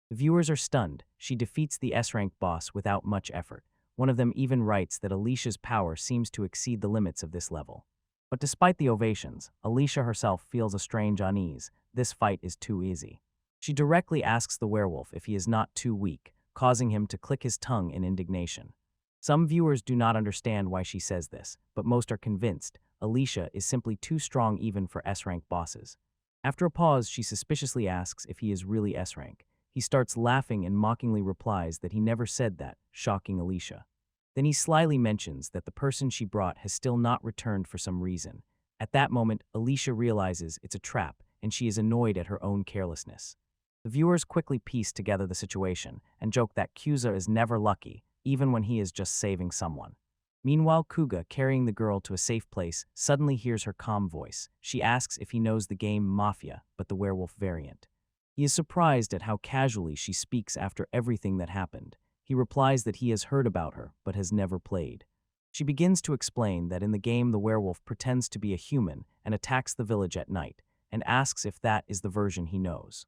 [SPEAKER 1] The viewers are stunned. She defeats the S-rank boss without much effort. One of them even writes that Alicia's power seems to exceed the limits of this level. But despite the ovations, Alicia herself feels a strange unease. This fight is too easy. She directly asks the werewolf if he is not too weak, causing him to click his tongue in indignation. Some viewers do not understand why she says this, but most are convinced Alicia is simply too strong even for S-rank bosses. After a pause, she suspiciously asks if he is really S-rank. He starts laughing and mockingly replies that he never said that, shocking Alicia. Then he slyly mentions that the person she brought has still not returned for some reason. At that moment, Alicia realizes it's a trap, and she is annoyed at her own carelessness. The viewers quickly piece together the situation and joke that Kuga is never lucky, even when he is just saving someone. Meanwhile, Kuga, carrying the girl to a safe place, suddenly hears her calm voice. She asks if he knows the game Mafia, but the werewolf variant. He is surprised at how casually she speaks after everything that happened. He replies that he has heard about her, but has never played. She begins to explain that in the game the werewolf pretends to be a human and attacks the village at night, and asks if that is the version he knows.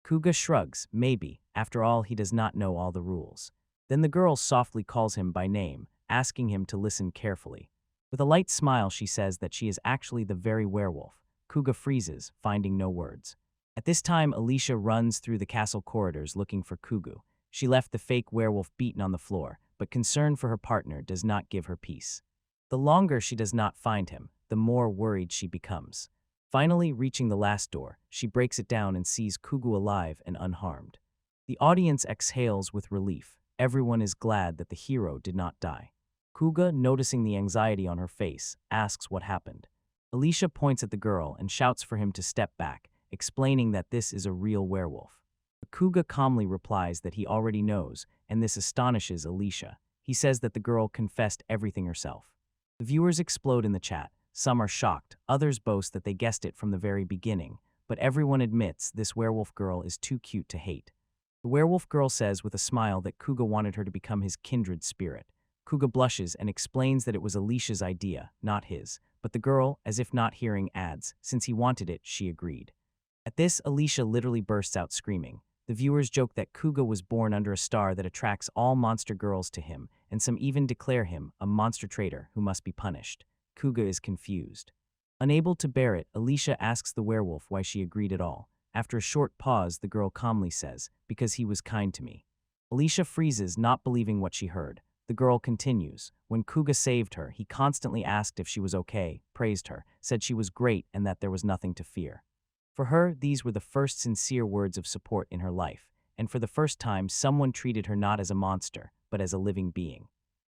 [SPEAKER 1] Kuga shrugs, maybe. After all, he does not know all the rules. Then the girl softly calls him by name, asking him to listen carefully. With a light smile, she says that she is actually the very werewolf. Kuga freezes, finding no words. At this time, Alicia runs through the castle corridors looking for Kuga. She left the fake werewolf beaten on the floor, but concern for her partner does not give her peace. The longer she does not find him, the more worried she becomes. Finally, reaching the last door, she breaks it down and sees Kuga alive and unharmed. The audience exhales with relief. Everyone is glad that the hero did not die. Kuga, noticing the anxiety on her face, asks what happened. Alicia points at the girl and shouts for him to step back, explaining that this is a real werewolf. Kuga calmly replies that he already knows, and this astonishes Alicia. He says that the girl confessed everything herself. The viewers explode in the chat. Some are shocked, others boast that they guessed it from the very beginning, but everyone admits this werewolf girl is too cute to hate. The werewolf girl says with a smile that Kuga wanted her to become his kindred spirit. Kuga blushes and explains that it was Alicia's idea, not his, but the girl, as if not hearing, adds, since he wanted it, she agreed. At this, Alicia literally bursts out screaming. The viewers joke that Kuga was born under a star that attracts all monster girls to him, and some even declare him a monster traitor who must be punished. Kuga is confused. Unable to bear it, Alicia asks the werewolf why she agreed at all. After a short pause, the girl calmly says, because he was kind to me. Alicia freezes, not believing what she heard. The girl continues. When Kuga saved her, he constantly asked if she was okay, praised her, said she was great and that there was nothing to fear. For her, these were the first sincere words of support in her life, and for the first time, someone treated her not as a monster, but as a living being.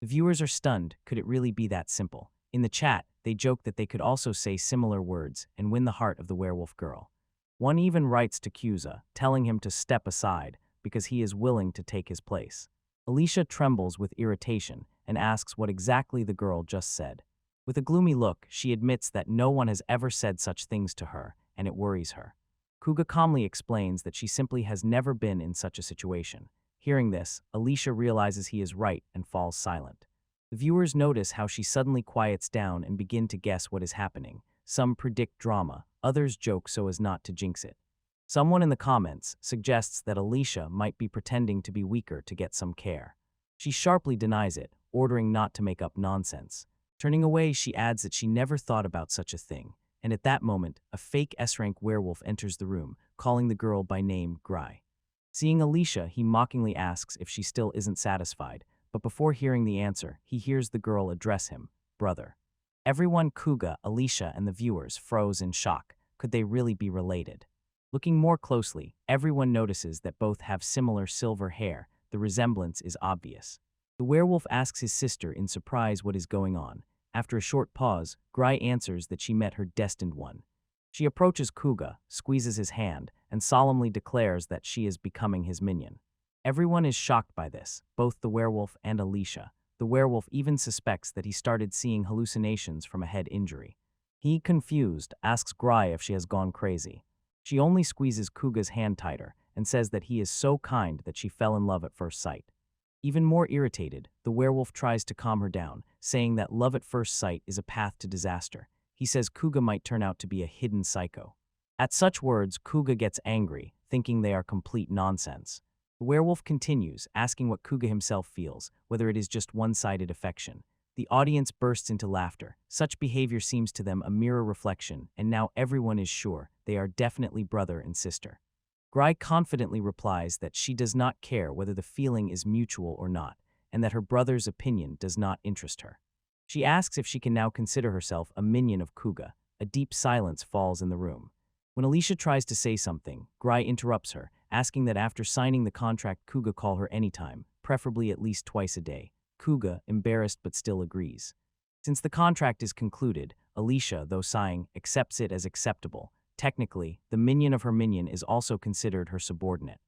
[SPEAKER 1] The viewers are stunned. Could it really be that simple? In the chat, they joke that they could also say similar words and win the heart of the werewolf girl. One even writes to Cusa, telling him to step aside because he is willing to take his place. Alicia trembles with irritation and asks what exactly the girl just said. With a gloomy look, she admits that no one has ever said such things to her, and it worries her. Kuga calmly explains that she simply has never been in such a situation. Hearing this, Alicia realizes he is right and falls silent. The viewers notice how she suddenly quiets down and begin to guess what is happening. Some predict drama, others joke so as not to jinx it. Someone in the comments suggests that Alicia might be pretending to be weaker to get some care. She sharply denies it, ordering not to make up nonsense. Turning away, she adds that she never thought about such a thing, and at that moment, a fake S-rank werewolf enters the room, calling the girl by name Gry. Seeing Alicia, he mockingly asks if she still isn't satisfied, but before hearing the answer, he hears the girl address him, brother. Everyone, Kuga, Alicia, and the viewers, froze in shock. Could they really be related? Looking more closely, everyone notices that both have similar silver hair. The resemblance is obvious. The werewolf asks his sister in surprise what is going on. After a short pause, Gry answers that she met her destined one. She approaches Kuga, squeezes his hand, and solemnly declares that she is becoming his minion. Everyone is shocked by this, both the werewolf and Alicia. The werewolf even suspects that he started seeing hallucinations from a head injury. He, confused, asks Gry if she has gone crazy. She only squeezes Kuga's hand tighter and says that he is so kind that she fell in love at first sight. Even more irritated, the werewolf tries to calm her down, saying that love at first sight is a path to disaster. He says Kuga might turn out to be a hidden psycho. At such words, Kuga gets angry, thinking they are complete nonsense. The werewolf continues, asking what Kuga himself feels, whether it is just one-sided affection. The audience bursts into laughter. Such behavior seems to them a mirror reflection, and now everyone is sure they are definitely brother and sister. Gry confidently replies that she does not care whether the feeling is mutual or not, and that her brother's opinion does not interest her. She asks if she can now consider herself a minion of Kuga. A deep silence falls in the room. When Alicia tries to say something, Gry interrupts her, asking that after signing the contract Kuga call her anytime, preferably at least twice a day. Kuga, embarrassed but still agrees. Since the contract is concluded, Alicia, though sighing, accepts it as acceptable. Technically, the minion of her minion is also considered her subordinate.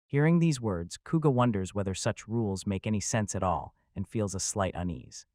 [SPEAKER 1] Hearing these words, Kuga wonders whether such rules make any sense at all and feels a slight unease.